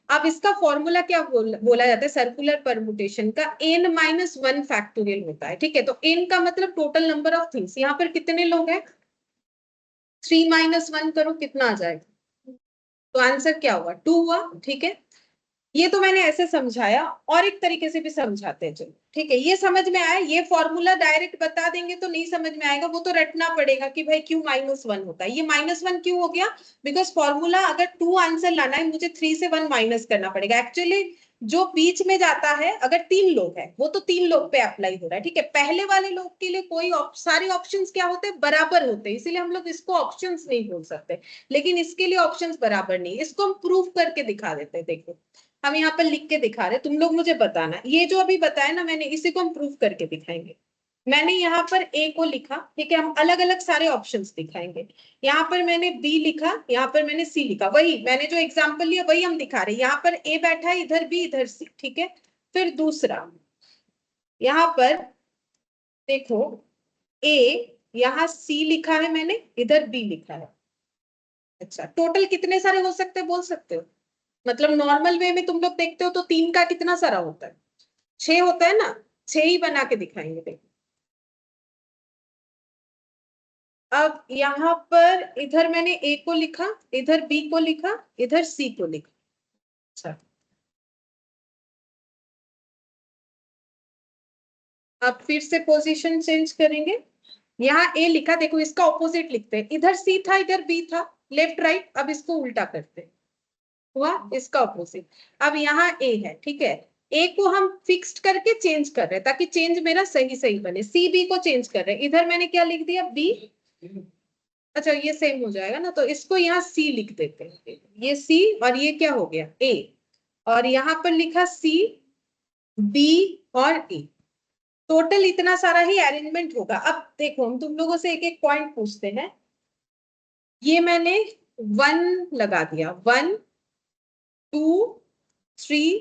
अब इसका फॉर्मूला क्या बोला जाता है सर्कुलर परमुटेशन का? n-1 फैक्टोरियल होता है, ठीक है। तो n का मतलब टोटल नंबर ऑफ थिंग्स, यहाँ पर कितने लोग हैं? 3 - 1 करो कितना आ जाएगा? तो आंसर क्या हुआ? 2 हुआ। ठीक है, ये तो मैंने ऐसे समझाया, और एक तरीके से भी समझाते हैं, चलो ठीक है। ये समझ में आया? ये फॉर्मूला डायरेक्ट बता देंगे तो नहीं समझ में आएगा, वो तो रटना पड़ेगा कि भाई क्यों -1 होता है। ये -1 क्यों हो गया? बिकॉज फॉर्मूला अगर 2 आंसर लाना है, मुझे 3 से 1 माइनस करना पड़ेगा। एक्चुअली जो बीच में जाता है, अगर 3 लोग हैं, वो तो 3 लोग पे अप्लाई हो रहा है। ठीक है, पहले वाले लोग के लिए कोई सारे ऑप्शंस क्या होते हैं? बराबर होते हैं, इसीलिए हम लोग इसको ऑप्शंस नहीं बोल सकते। लेकिन इसके लिए ऑप्शंस बराबर नहीं, इसको हम प्रूफ करके दिखा देते हैं। देखो, हम यहाँ पर लिख के दिखा रहे, तुम लोग मुझे बताना, ये जो अभी बताया ना मैंने, इसी को हम प्रूफ करके दिखाएंगे। मैंने यहाँ पर ए को लिखा, ठीक है, हम अलग अलग सारे ऑप्शंस दिखाएंगे। यहाँ पर मैंने बी लिखा, यहाँ पर मैंने सी लिखा, वही मैंने जो एग्जांपल लिया वही हम दिखा रहे हैं। यहाँ पर ए बैठा है, इधर बी, इधर सी। ठीक है, फिर दूसरा यहाँ पर देखो, ए, यहाँ सी लिखा है मैंने, इधर बी लिखा है। अच्छा, टोटल कितने सारे हो सकते हैं बोल सकते हो? मतलब नॉर्मल वे में तुम लोग देखते हो तो 3 का कितना सारा होता है? 6 होता है ना, 6 ही बना के दिखाएंगे। देखो, अब यहाँ पर इधर मैंने ए को लिखा, इधर बी को लिखा, इधर सी को लिखा। अच्छा, अब फिर से पोजीशन चेंज करेंगे। यहाँ ए लिखा, देखो इसका ऑपोजिट लिखते हैं, इधर सी था, इधर बी था, लेफ्ट राइट। अब इसको उल्टा करते हैं, हुआ इसका ऑपोजिट। अब यहाँ ए है, ठीक है, ए को हम फिक्स्ड करके चेंज कर रहे हैं ताकि चेंज मेरा सही सही बने। सी बी को चेंज कर रहे हैं, इधर मैंने क्या लिख दिया? बी। अच्छा, ये सेम हो जाएगा ना, तो इसको यहाँ सी लिख देते हैं। ये सी और ये क्या हो गया? ए। और यहाँ पर लिखा सी, बी और ए। टोटल इतना सारा ही अरेंजमेंट होगा। अब देखो, हम तुम लोगों से एक एक पॉइंट पूछते हैं। ये मैंने 1 लगा दिया, 1 2 3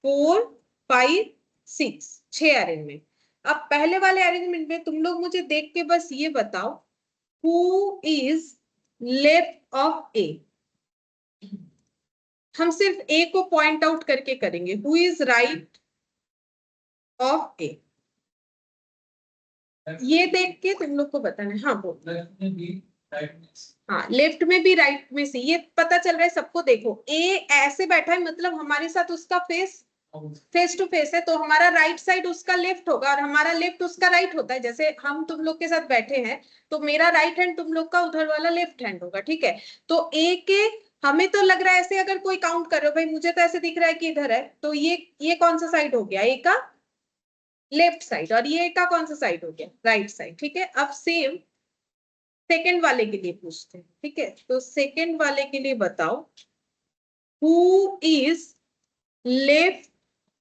4 5 6, 6 अरेंजमेंट। अब पहले वाले अरेंजमेंट में तुम लोग मुझे देख के बस ये बताओ, हु इज लेफ्ट ऑफ ए। हम सिर्फ ए को पॉइंट आउट करके करेंगे, हु इज राइट ऑफ ए। ये देख के तुम लोग को बताना है। हाँ बोल। हाँ, लेफ्ट में भी राइट में सी, ये पता चल रहा है सबको। देखो, ए ऐसे बैठा है, मतलब हमारे साथ उसका फेस फेस टू फेस है, तो हमारा राइट साइड उसका लेफ्ट होगा और हमारा लेफ्ट उसका राइट होता है। जैसे हम तुम लोग के साथ बैठे हैं, तो मेरा राइट हैंड तुम लोग का उधर वाला लेफ्ट हैंड होगा। ठीक है, तो ए के, हमें तो लग रहा है ऐसे, अगर कोई काउंट कर रहे हो भाई, मुझे तो ऐसे दिख रहा है कि इधर है, तो ये कौन सा साइड हो गया? ए का लेफ्ट साइड, और ये का कौन सा साइड हो गया? Right side. ठीक है, अब सेम सेकंड वाले के लिए पूछते हैं। ठीक है, तो सेकंड वाले के लिए बताओ, हु इज लेफ्ट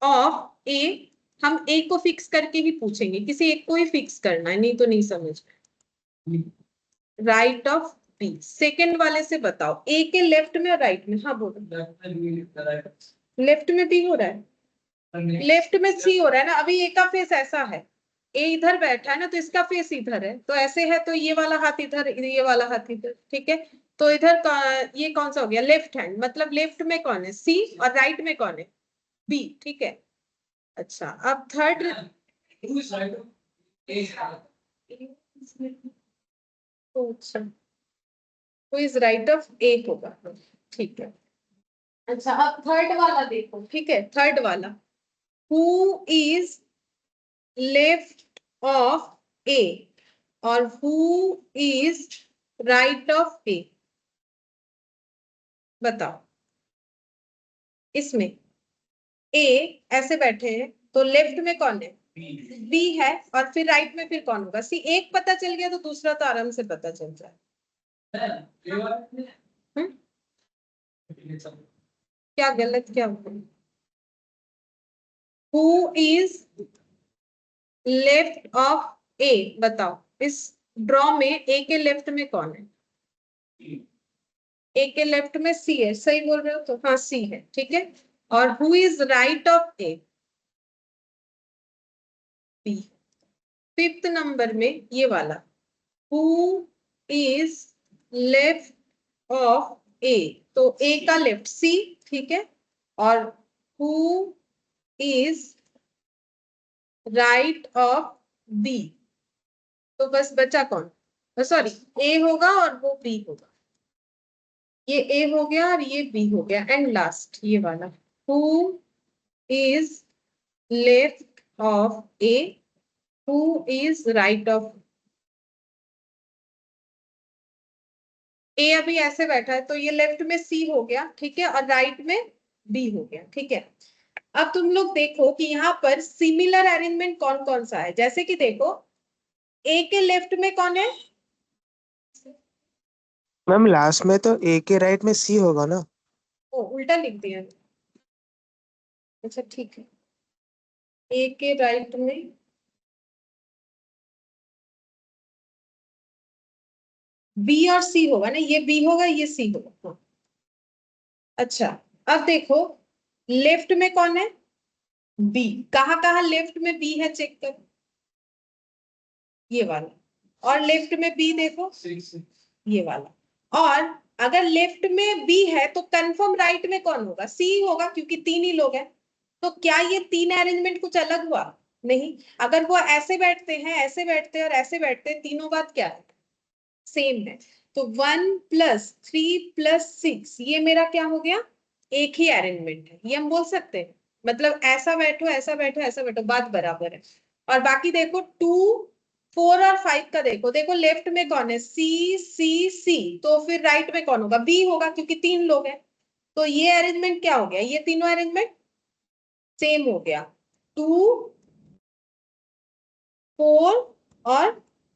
ऑफ ए। हम ए को फिक्स करके ही पूछेंगे, किसी एक को ही फिक्स करना है, नहीं तो नहीं समझ में। राइट ऑफ बी, सेकंड वाले से बताओ, ए के लेफ्ट में और राइट में। हाँ बोलो। लेफ्ट में बी हो रहा है, लेफ्ट में सी हो रहा है ना। अभी ए का फेस ऐसा है, ए इधर बैठा है ना, तो इसका फेस इधर है, तो ऐसे है, तो ये वाला हाथ इधर, ये वाला हाथ इधर। ठीक है, तो इधर ये कौन सा हो गया? लेफ्ट हैंड, मतलब लेफ्ट में कौन है? सी, और राइट में कौन है? बी। ठीक है, अच्छा, अब थर्ड। अच्छा, हु इज राइट ऑफ ए होगा। ठीक है, अच्छा, अब थर्ड वाला देखो। ठीक है, थर्ड वाला, हु इज लेफ्ट ऑफ ए और हु इज राइट ऑफ ए, बताओ। इसमें ए ऐसे बैठे हैं, तो लेफ्ट में कौन है? बी है, और फिर राइट में फिर कौन होगा? सी। एक पता चल गया तो दूसरा तो आराम से पता चल जाए। क्या गलत क्या हुआ? हु इज लेफ्ट ऑफ ए, बताओ। इस ड्रॉ में ए के लेफ्ट में कौन है? ए के लेफ्ट में सी है, सही बोल रहे हो तो? हाँ, सी है। ठीक है, और who is right of A? B. Fifth number में ये वाला, who is left of A, तो ए का लेफ्ट सी। ठीक है, और who is right of B, तो बस बचा कौन? सॉरी, ए होगा और वो बी होगा। ये ए हो गया और ये बी हो गया, एंड लास्ट ये वाला, who is left of A, who is right of A. अभी ऐसे बैठा है तो ये लेफ्ट में सी हो गया, ठीक है, और राइट में बी हो गया, ठीक है। अब तुम लोग देखो कि यहाँ पर सिमिलर अरेंजमेंट कौन कौन सा है। जैसे कि देखो ए के लेफ्ट में कौन है? मैम लास्ट में तो ए के राइट में सी होगा ना। ओ उल्टा लिख दिया। अच्छा ठीक है, ए के राइट में बी और सी होगा ना, ये बी होगा ये सी होगा। हाँ। अच्छा अब देखो लेफ्ट में कौन है? बी। कहाँ कहाँ लेफ्ट में बी है चेक कर, ये वाला। और लेफ्ट में बी देखो, ये वाला। और अगर लेफ्ट में बी है तो कंफर्म राइट में कौन होगा? सी होगा, क्योंकि तीन ही लोग हैं। तो क्या ये तीन अरेंजमेंट कुछ अलग हुआ? नहीं। अगर वो ऐसे बैठते हैं, ऐसे बैठते हैं और ऐसे बैठते हैं, तीनों बात क्या है? सेम है। तो 1+3+6 ये मेरा क्या हो गया? एक ही अरेंजमेंट है, ये हम बोल सकते हैं। मतलब ऐसा बैठो ऐसा बैठो ऐसा बैठो, बात बराबर है। और बाकी देखो 2, 4 और 5 का देखो, देखो लेफ्ट में कौन है? सी सी सी। तो फिर राइट में कौन होगा? बी होगा, क्योंकि तीन लोग हैं। तो ये अरेंजमेंट क्या हो गया? ये तीनों अरेंजमेंट सेम हो गया। 2, 4 और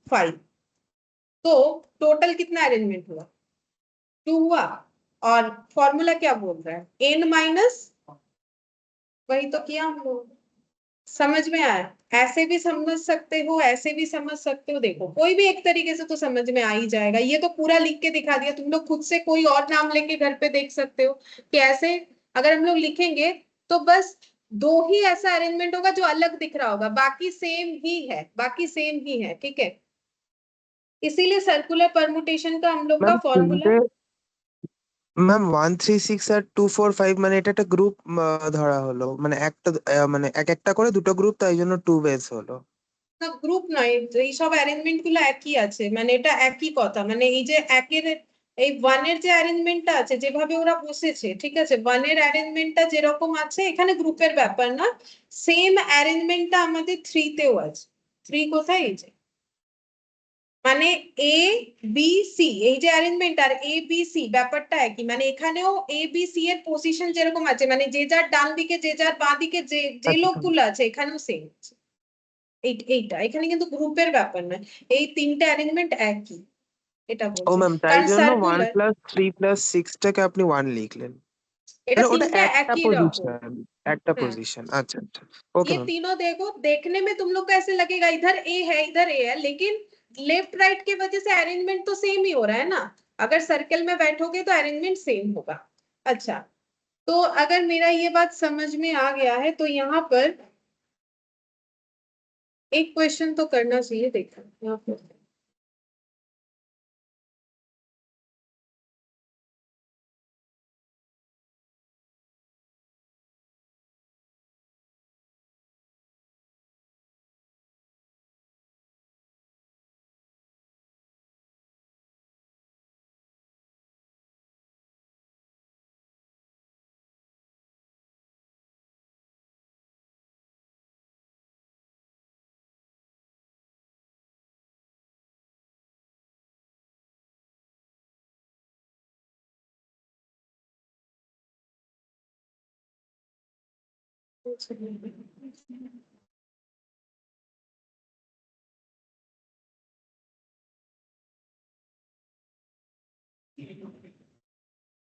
5। तो टोटल कितना अरेंजमेंट हुआ? 2 हुआ। और फॉर्मूला क्या बोल रहा है? n माइनस, वही तो किया हम लोग। समझ में आया? ऐसे भी समझ सकते हो, ऐसे भी समझ सकते हो, देखो कोई भी एक तरीके से तो समझ में आ ही जाएगा। ये तो पूरा लिख के दिखा दिया, तुम लोग खुद से कोई और नाम लेके घर पे देख सकते हो कि ऐसे अगर हम लोग लिखेंगे तो बस दो ही ऐसा अरेंजमेंट होगा जो अलग दिख रहा होगा, बाकी सेम ही है, बाकी सेम ही है, ठीक है। इसीलिए सर्कुलर परमुटेशन का हम लोग का ম্যাম फॉर्मूला। তিনটে ম্যাম 1, 3, 6 আর 2, 4, 5 মানে এটা একটা গ্রুপ ধরা হলো, মানে একটা মানে এক একটা করে দুটো গ্রুপ, তাই জন্য 2 বেস হলো। না গ্রুপ নয়, এই সব অ্যারেঞ্জমেন্ট গুলো একই আছে, মানে এটা একই কথা। মানে এই যে একের এই ওয়ানের যে অ্যারেঞ্জমেন্টটা আছে, যেভাবে ওরা বসেছে, ঠিক আছে, ওয়ানের অ্যারেঞ্জমেন্টটা যেরকম আছে এখানে গ্রুপের ব্যাপার না, সেম অ্যারেঞ্জমেন্টটা আমাদের থ্রিতেও আছে। থ্রি কোথায়? এই যে মানে এ বি সি, এই যে arrangement R A B C ব্যাপারটা একই। মানে এখানেও এ বি সি এর পজিশন যেরকম আছে, মানে যে যার ডান দিকে যে যার বাঁ দিকে যে যে আচ্ছা লোকগুলো আছে এখানেও সেম আছে। এইটা এখানে কিন্তু গ্রুপের ব্যাপার নয়, এই তিনটে অ্যারেঞ্জমেন্ট একই, এটা ও বলছে। ম্যাম, তাই কারণ জন্য one circular, plus three plus সিক্সটাকে আপনি ওয়ান লিখলেন, এটা মানে ওটা তিনটে একটা একই রকম। পজিশন, একটা হ্যাঁ, পজিশন। আচ্ছা আচ্ছা, ওকে ये ম্যাম। तीनों देखो, देखने में तुम लोग को ऐसे लगेगा इधर ए है इधर ए है, लेकिन लेफ्ट राइट की वजह से अरेंजमेंट तो सेम ही हो रहा है ना। अगर सर्कल में बैठोगे तो अरेंजमेंट सेम होगा। अच्छा, तो अगर मेरा ये बात समझ में आ गया है तो यहाँ पर एक क्वेश्चन तो करना चाहिए। देखो यहाँ पर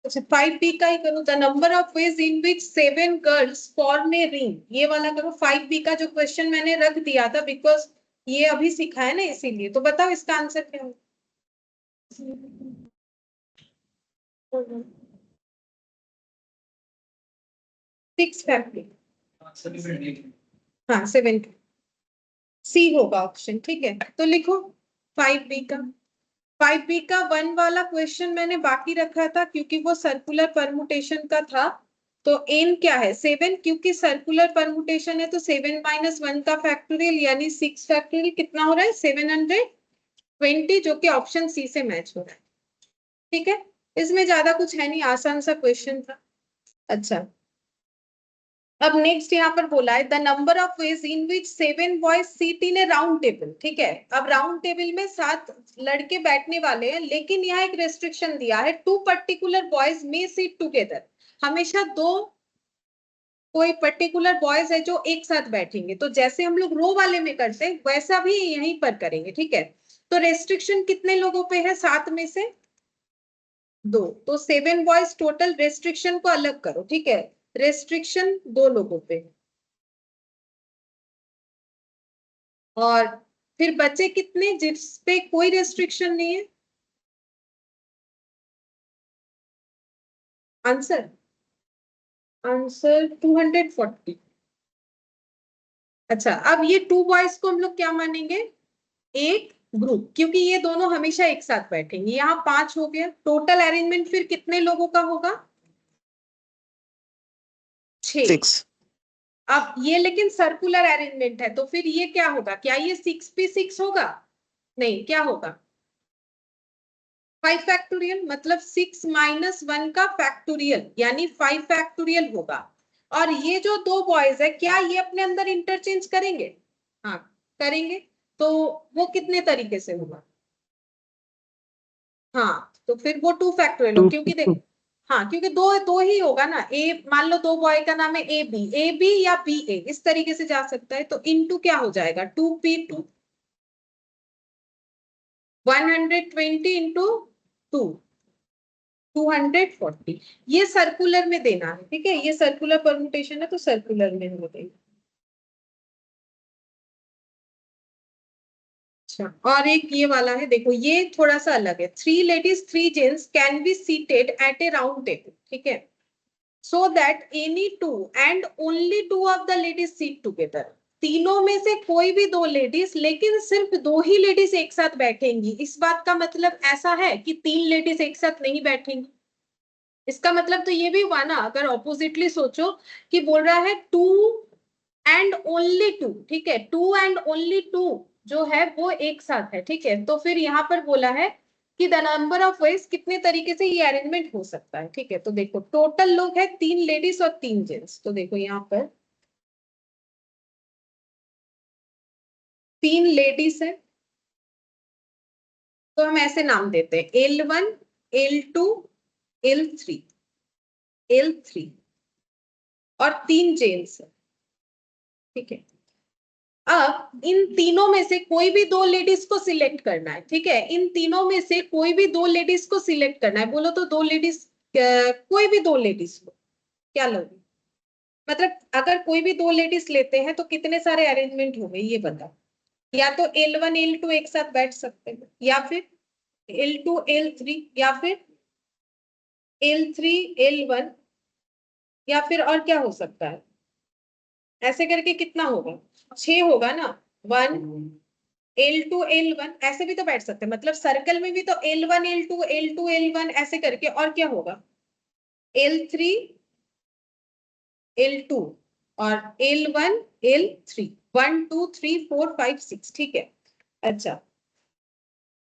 अच्छा 5B का ही करो। The number of ways in which 7 girls form a ring, ये वाला करो। 5B का जो क्वेश्चन मैंने रख दिया था, बिकॉज ये अभी सीखा है ना, इसीलिए। तो बताओ इसका आंसर क्या हो? 6 फैक्टरी। हाँ 7। सी होगा ऑप्शन, ठीक है। तो लिखो 5B का। 5B का 1 वाला क्वेश्चन मैंने बाकी रखा था क्योंकि वो सर्कुलर परमुटेशन का था। तो n क्या है? 7। क्योंकि सर्कुलर परमुटेशन है तो 7 - 1 का फैक्टोरियल यानी 6 फैक्टोरियल कितना हो रहा है? 720, जो कि ऑप्शन सी से मैच हो रहा है, ठीक है। इसमें ज्यादा कुछ है नहीं, आसान सा क्वेश्चन था। अच्छा, अब नेक्स्ट यहाँ पर बोला है the number of ways in which 7 boys seat in a round table. ठीक है, अब राउंड टेबल में 7 लड़के बैठने वाले हैं, लेकिन यहाँ एक रेस्ट्रिक्शन दिया है 2 पर्टिकुलर बॉयज मे सीट टुगेदर। हमेशा दो कोई पर्टिकुलर बॉयज है जो एक साथ बैठेंगे, तो जैसे हम लोग रो वाले में करते हैं वैसा भी यहीं पर करेंगे। ठीक है, तो रेस्ट्रिक्शन कितने लोगों पे है? 7 में से 2, तो 7 बॉयज टोटल। रेस्ट्रिक्शन को अलग करो। ठीक है, रेस्ट्रिक्शन 2 लोगों पे, और फिर बचे कितने जिस पे कोई रेस्ट्रिक्शन नहीं है? Answer answer 240। अच्छा, अब ये 2 बॉयज को हम लोग क्या मानेंगे? एक ग्रुप, क्योंकि ये दोनों हमेशा एक साथ बैठेंगे। यहाँ 5 हो गया, टोटल अरेंजमेंट फिर कितने लोगों का होगा? 6। 6। अब ये लेकिन सर्कुलर अरेंजमेंट है, तो फिर ये क्या होगा? क्या ये 6p6 होगा? नहीं, क्या होगा? 5 फैक्टोरियल, मतलब 6 माइनस 1 का फैक्टोरियल, यानी 5 फैक्टोरियल होगा। और ये जो 2 बॉयज है, क्या ये अपने अंदर इंटरचेंज करेंगे? हाँ, करेंगे। तो वो कितने तरीके से होगा? हाँ, तो फिर वो 2 फैक्टोरियल हो, 2 क्योंकि देख, हाँ, क्योंकि दो दो ही होगा ना। ए, मान लो 2 बॉय का नाम है ए बी या बी ए, इस तरीके से जा सकता है। तो इनटू क्या हो जाएगा? 2p2, 120 into 2, 240। ये सर्कुलर में देना है। ठीक है, ये सर्कुलर परम्यूटेशन है, तो सर्कुलर में हम देंगे। अच्छा, और एक ये वाला है, देखो ये थोड़ा सा अलग है। 3 ladies 3 gents can be seated at A round table. ठीक है, so that any two and only two of the ladies sit together। तीनों में से कोई भी 2 लेडीज, लेकिन सिर्फ 2 ही लेडीज एक साथ बैठेंगी। इस बात का मतलब ऐसा है कि 3 लेडीज एक साथ नहीं बैठेंगी। इसका मतलब तो ये भी हुआ ना, अगर ऑपोजिटली सोचो कि बोल रहा है 2 एंड ओनली 2। ठीक है, 2 एंड ओनली 2 जो है वो एक साथ है। ठीक है, तो फिर यहाँ पर बोला है कि द नंबर ऑफ वेज, कितने तरीके से ये अरेंजमेंट हो सकता है। ठीक है, तो देखो टोटल लोग है 3 लेडीज और 3 जेंट्स। तो देखो यहाँ पर 3 लेडीज है, तो हम ऐसे नाम देते हैं L1 L2 L3 L3, और 3 जेंट्स है। ठीक है, अब इन तीनों में से कोई भी 2 लेडीज को सिलेक्ट करना है। ठीक है, इन तीनों में से कोई भी 2 लेडीज को सिलेक्ट करना है। बोलो तो 2 लेडीज, कोई भी 2 लेडीज को क्या लोगे? मतलब अगर कोई भी 2 लेडीज लेते हैं तो कितने सारे अरेंजमेंट हो गए ये बता। या तो L1 L2 एक साथ बैठ सकते हैं, या फिर L2 L3, या फिर L3 L1, या फिर और क्या हो सकता है? ऐसे करके कितना होगा? 6 होगा ना। 1 L2 L1 ऐसे भी तो बैठ सकते हैं, मतलब सर्कल में भी तो L1 L2 L2 L1 ऐसे करके। और क्या होगा? L3 L2 और L1 L3, 1 2 3 4 5 6। ठीक है, अच्छा,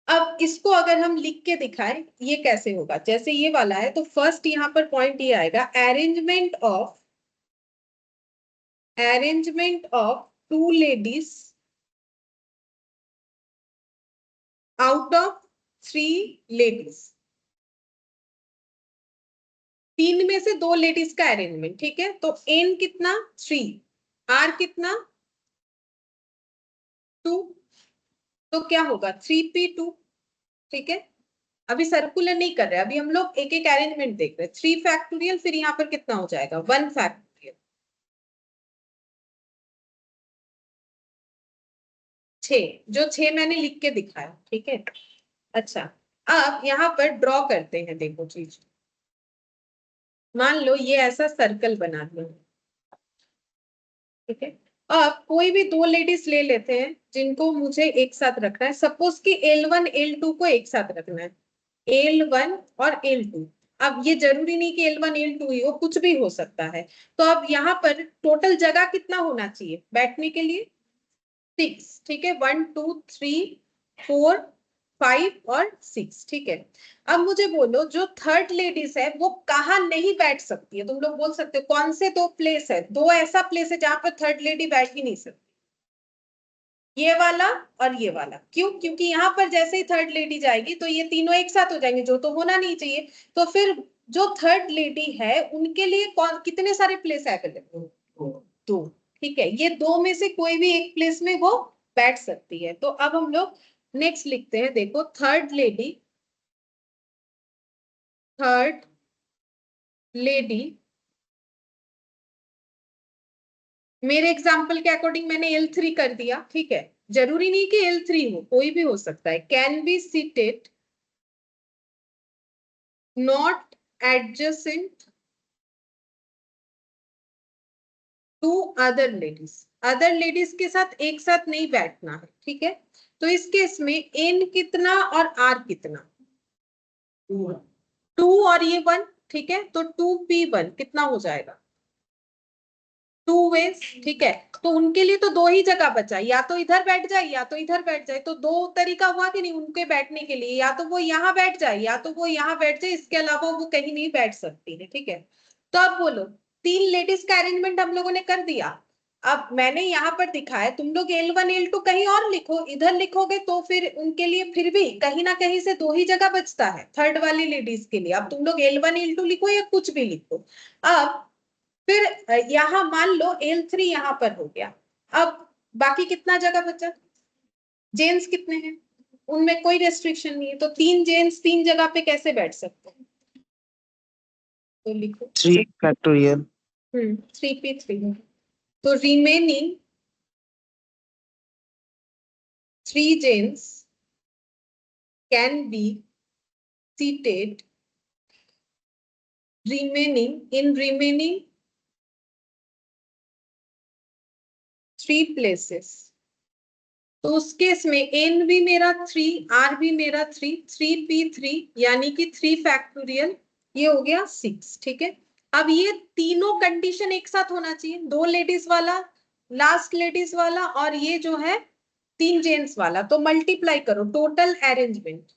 अब इसको अगर हम लिख के दिखाएं ये कैसे होगा? जैसे ये वाला है, तो फर्स्ट यहाँ पर पॉइंट ये आएगा, arrangement of 2 ladies out of 3 ladies. 3 में से 2 लेडीज का अरेंजमेंट। ठीक है, तो N कितना? 3, R कितना? 2, तो क्या होगा? 3p2। ठीक है, अभी सर्कुलर नहीं कर रहे, अभी हम लोग एक एक अरेंजमेंट देख रहे हैं। 3 फैक्टोरियल, फिर यहाँ पर कितना हो जाएगा? 1 फैक्टोरियल। 6, जो 6 मैंने लिख के दिखाया। ठीक है, अच्छा, अब यहाँ पर ड्रॉ करते हैं। देखो चीज, मान लो ये ऐसा सर्कल बना दिया। ठीक है, अब कोई भी 2 लेडीज ले लेते हैं जिनको मुझे एक साथ रखना है। सपोज कि L1 L2 को एक साथ रखना है, L1 और L2। अब ये जरूरी नहीं कि L1 L2 ही हो, कुछ भी हो सकता है। तो अब यहाँ पर टोटल जगह कितना होना चाहिए बैठने के लिए? 6। ठीक है, 1 2 3 4 5 और 6, ठीक है। अब मुझे बोलो जो थर्ड लेडीज है वो कहाँ नहीं बैठ सकती है। तुम लोग बोल सकते हो कौन से दो प्लेस है, दो ऐसा प्लेस है जहां पर थर्ड लेडी बैठ ही नहीं सकती। ये वाला और ये वाला। क्यों? क्योंकि यहाँ पर जैसे ही थर्ड लेडी जाएगी तो ये तीनों एक साथ हो जाएंगे, जो तो होना नहीं चाहिए। तो फिर जो थर्ड लेडी है उनके लिए कौन कितने सारे प्लेस अवेलेबल? दो। ठीक है, ये दो में से कोई भी एक प्लेस में वो बैठ सकती है। तो अब हम लोग नेक्स्ट लिखते हैं। देखो थर्ड लेडी मेरे एग्जाम्पल के अकॉर्डिंग मैंने L3 कर दिया, ठीक है। जरूरी नहीं कि L3 हो, कोई भी हो सकता है। Can be seated not adjacent to other ladies. Other ladies के साथ एक साथ नहीं बैठना है, ठीक है। तो इस केस में N कितना और R कितना? 2 और ये 1, ठीक है। तो 2P1 कितना हो जाएगा? 2 वेज, ठीक है। तो उनके लिए तो दो ही जगह बचा, या तो इधर बैठ जाए या तो इधर बैठ जाए। तो दो तरीका हुआ कि नहीं उनके बैठने के लिए, या तो वो यहाँ बैठ जाए या तो वो यहाँ बैठ जाए, इसके अलावा वो कहीं नहीं बैठ सकती है, ठीक है। तो अब बोलो, तीन लेडीज का अरेंजमेंट हम लोगों ने कर दिया। अब मैंने यहाँ पर दिखाया, तुम लोग L1 L2 कहीं और लिखो, इधर लिखोगे तो फिर उनके लिए फिर भी कहीं ना कहीं से दो ही जगह बचता है थर्ड वाली लेडीज के लिए। अब तुम लोग L1 L2 लिखो या कुछ भी लिखो। अब फिर यहां मान लो L3 यहां पर हो गया। अब बाकी कितना जगह बचा? जेंट्स कितने हैं? उनमें कोई रेस्ट्रिक्शन नहीं है, तो तीन जेंट्स तीन जगह पे कैसे बैठ सकते हैं? तो लिखो 3 फैक्टोरियल। 3P3। तो remaining 3 gents can be seated remaining 3 places। तो उस केस में N भी मेरा 3, R भी मेरा 3, 3P3 यानी कि 3 फैक्टोरियल, ये हो गया 6, ठीक है। अब ये तीनों कंडीशन एक साथ होना चाहिए, दो लेडीज वाला, लास्ट लेडीज वाला, और ये जो है 3 जेंट्स वाला। तो मल्टीप्लाई करो टोटल अरेंजमेंट।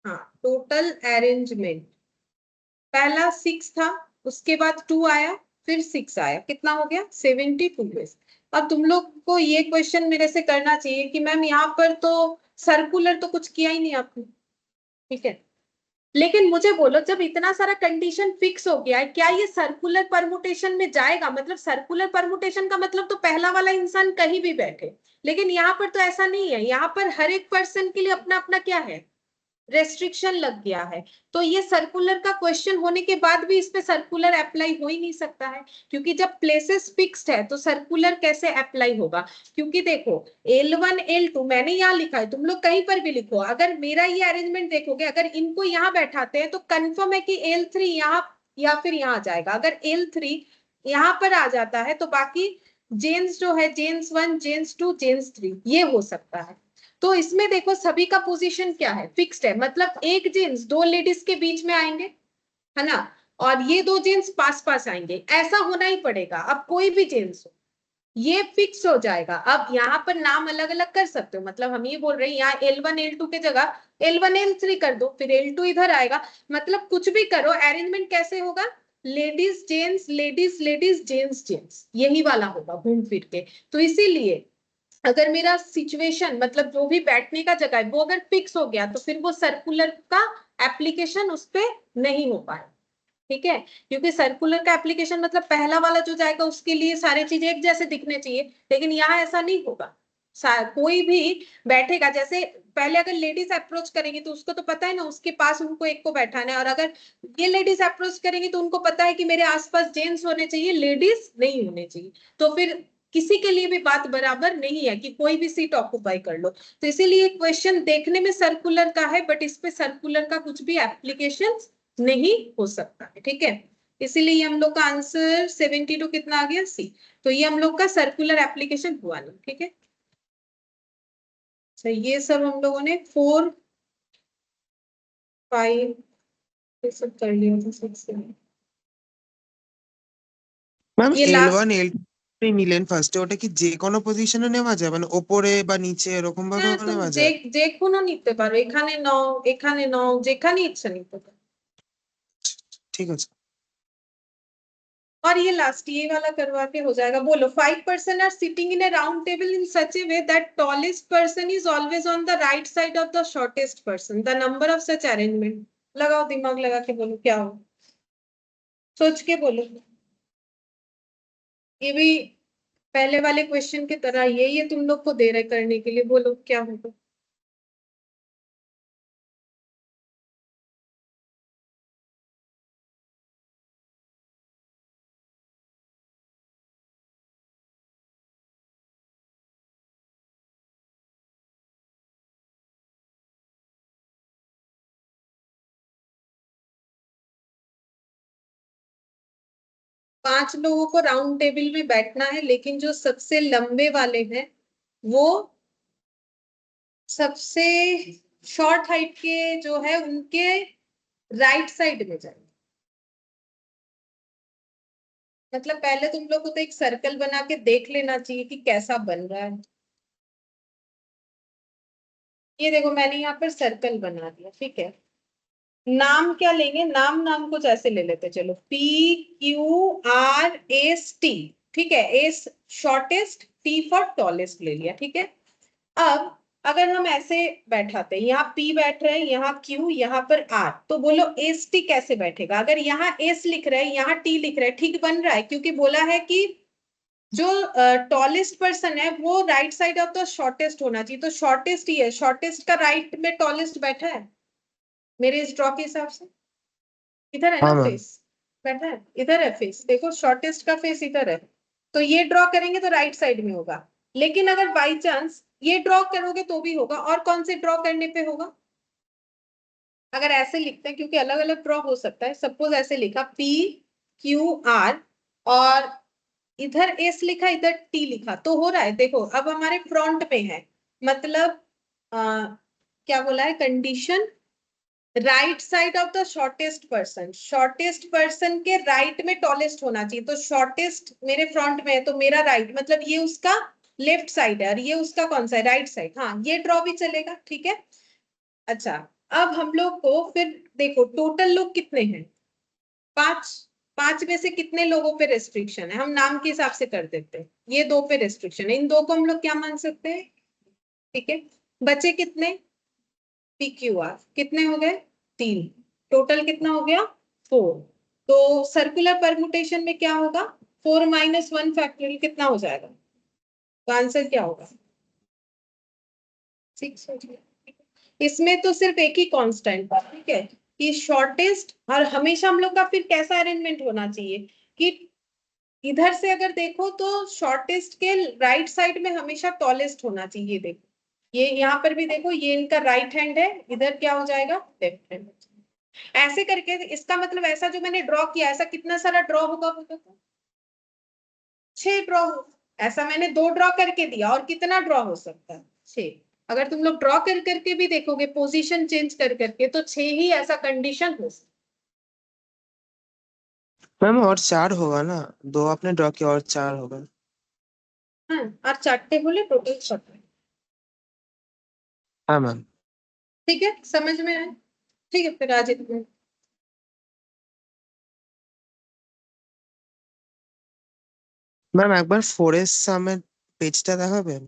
हाँ, टोटल अरेंजमेंट पहला 6 था, उसके बाद 2 आया, फिर 6 आया, कितना हो गया? 72 वेज। अब तुम लोग को ये क्वेश्चन मेरे से करना चाहिए कि मैम यहाँ पर तो सर्कुलर तो कुछ किया ही नहीं आपने, ठीक है। लेकिन मुझे बोलो, जब इतना सारा कंडीशन फिक्स हो गया है, क्या ये सर्कुलर परमुटेशन में जाएगा? मतलब सर्कुलर परमुटेशन का मतलब तो पहला वाला इंसान कहीं भी बैठे, लेकिन यहाँ पर तो ऐसा नहीं है। यहाँ पर हर एक पर्सन के लिए अपना अपना क्या है, रेस्ट्रिक्शन लग गया है। तो ये सर्कुलर का क्वेश्चन होने के बाद भी इस पे सर्कुलर अप्लाई हो ही नहीं सकता है, क्योंकि जब प्लेसेस फिक्स्ड है तो सर्कुलर कैसे अप्लाई होगा? क्योंकि देखो L1 L2 मैंने यहाँ लिखा है, तुम लोग कहीं पर भी लिखो। अगर मेरा ये अरेंजमेंट देखोगे, अगर इनको यहाँ बैठाते हैं तो कंफर्म है कि L3 यहाँ या फिर यहाँ जाएगा। अगर L3 यहाँ पर आ जाता है तो बाकी जेंट्स जो है, जेंट्स 1 जेंट्स 2 जेंट्स 3, ये हो सकता है। तो इसमें देखो सभी का पोजीशन क्या है, फिक्स्ड है। मतलब एक जेंट्स दो लेडीज के बीच में आएंगे, है ना, और ये दो जेंट्स पास पास आएंगे, ऐसा होना ही पड़ेगा। अब कोई भी जेंट्स हो, ये फिक्स हो जाएगा। अब यहाँ पर नाम अलग अलग कर सकते हो, मतलब हम ये बोल रहे हैं यहाँ L1 L2 के जगह L1 L3 कर दो, फिर L2 इधर आएगा। मतलब कुछ भी करो, अरेंजमेंट कैसे होगा? Ladies gents ladies ladies gents gents, यही वाला होगा घूम फिर के। तो इसीलिए अगर मेरा सिचुएशन मतलब जो भी बैठने का जगह है वो अगर फिक्स हो गया तो फिर वो सर्कुलर का एप्लीकेशन उस पर नहीं हो पाए, ठीक है। क्योंकि सर्कुलर का एप्लीकेशन मतलब पहला वाला जो जाएगा उसके लिए सारी चीजें एक जैसे दिखने चाहिए, लेकिन यहाँ ऐसा नहीं होगा। कोई भी बैठेगा, जैसे पहले अगर लेडीज अप्रोच करेंगी तो उसको तो पता है ना उसके पास उनको एक को बैठाना है, और अगर ये लेडीज अप्रोच करेंगी तो उनको पता है कि मेरे आसपास जेंट्स होने चाहिए, लेडीज नहीं होने चाहिए। तो फिर किसी के लिए भी बात बराबर नहीं है कि कोई भी सीट ऑक्युपाई कर लो। तो इसीलिए क्वेश्चन देखने में सर्कुलर का है, बट इस पे सर्कुलर का कुछ भी एप्लीकेशन नहीं हो सकता है, ठीक है। इसीलिए हम लोग का आंसर 72 कितना आ गया? सी। तो ये हम लोग का सर्कुलर एप्लीकेशन हुआ नहीं, ठीक है। तो ये सब हम लोगों ने 4 5 ये सब कर लिया था 6 से। मैम ये लास्ट L1 L2 আপনি নিলেন ফার্স্টে, ওটা কি যে কোনো পজিশনে নেওয়া যায়, মানে ওপরে বা নিচে এরকম হ্যাঁ, ভাবেও তুমি নেওয়া যে যায়? যে কোনো নিতে পারো, এখানে নাও, যেখানে ইচ্ছা নিতে পারো। ঠিক আছে। और ये लास्ट ये वाला करवा के हो जाएगा। बोलो 5% are sitting in a round table in such a way that tallest person is always on the right side of the shortest person, the number of such arrangement. लगाओ दिमाग लगा के बोलो क्या हो, सोच के बोलो। ये भी पहले वाले क्वेश्चन की तरह ये तुम लोग को दे रहे करने के लिए, बोलो क्या होगा। पांच लोगों को राउंड टेबल में बैठना है, लेकिन जो सबसे लंबे वाले हैं वो सबसे शॉर्ट हाइट के जो है उनके राइट साइड में जाएंगे। मतलब पहले तुम लोग को तो एक सर्कल बना के देख लेना चाहिए कि कैसा बन रहा है। ये देखो मैंने यहाँ पर सर्कल बना दिया, ठीक है। नाम क्या लेंगे, नाम नाम कुछ ऐसे ले लेते, चलो PQRS T, ठीक है। S shortest, T for tallest ले लिया, ठीक है। अब अगर हम ऐसे बैठाते हैं, यहाँ P बैठ रहे हैं, यहाँ Q, यहाँ पर R, तो बोलो ST कैसे बैठेगा। अगर यहाँ S लिख रहे हैं, यहाँ T लिख रहे हैं, ठीक बन रहा है, क्योंकि बोला है कि जो टॉलेस्ट पर्सन है वो right side of the shortest होना चाहिए, तो शॉर्टेस्ट ही है, शॉर्टेस्ट का राइट में टॉलेस्ट बैठा है मेरे इस ड्रॉ के हिसाब से। इधर है ना हाँ मैम। फेस, बैठा है इधर है फेस, देखो शॉर्टेस्ट का फेस इधर है, तो ये ड्रॉ करेंगे तो राइट साइड में होगा। लेकिन अगर बाई चांस ये ड्रॉ करोगे तो भी होगा, और कौन से ड्रॉ करने पे होगा, अगर ऐसे लिखते हैं, क्योंकि अलग अलग ड्रॉ हो सकता है। सपोज ऐसे लिखा PQR और इधर एस लिखा, इधर टी लिखा, तो हो रहा है। देखो अब हमारे फ्रंट में है, मतलब क्या बोला है condition, right side of the shortest person, shortest person के राइट में टॉलेस्ट होना चाहिए, तो शॉर्टेस्ट मेरे फ्रंट में है तो मेरा राइट, मतलब ये उसका लेफ्ट साइड है और ये उसका कौन सा है, राइट साइड। हाँ ये ड्रॉ भी चलेगा, ठीक है। अच्छा अब हम लोग को फिर देखो टोटल लोग कितने हैं, 5। 5 में से कितने लोगों पे रेस्ट्रिक्शन है, हम नाम के हिसाब से कर देते हैं। ये 2 पे रेस्ट्रिक्शन है, इन 2 को हम लोग क्या मान सकते हैं, ठीक है। बचे कितने, PQR कितने हो गए, 3। टोटल कितना हो गया, 4। तो सर्कुलर परमुटेशन में क्या होगा, 4 - 1 फैक्टोरियल कितना हो जाएगा, तो आंसर क्या होगा, 6 हो जाएगा। इसमें तो सिर्फ एक ही कांस्टेंट था, ठीक है, कि शॉर्टेस्ट। और हमेशा हम लोग का फिर कैसा अरेंजमेंट होना चाहिए कि इधर से अगर देखो तो शॉर्टेस्ट के राइट साइड में हमेशा टॉलेस्ट होना चाहिए। देखो ये यहाँ पर भी देखो, ये इनका राइट हैंड है, इधर क्या हो जाएगा, लेफ्ट हैंड। ऐसे करके इसका मतलब ऐसा जो मैंने ड्रॉ किया, ऐसा कितना सारा ड्रॉ होगा बोलो तो, 6 ड्रॉ हो। ऐसा मैंने 2 ड्रॉ करके दिया, और कितना ड्रॉ हो सकता है, 6। अगर तुम लोग ड्रॉ कर करके भी देखोगे पोजीशन चेंज कर करके, तो 6 ही ऐसा कंडीशन हो सकता मैम और 4 होगा ना, 2 आपने ड्रॉ किया और 4 होगा। है। और 4 होले टोटल 6। हाँ मैम। ठीक है समझ में आए, ठीक है फिर आज इतना। ম্যাম একবার 4 এর সামনে পেজটা দেখাবেন?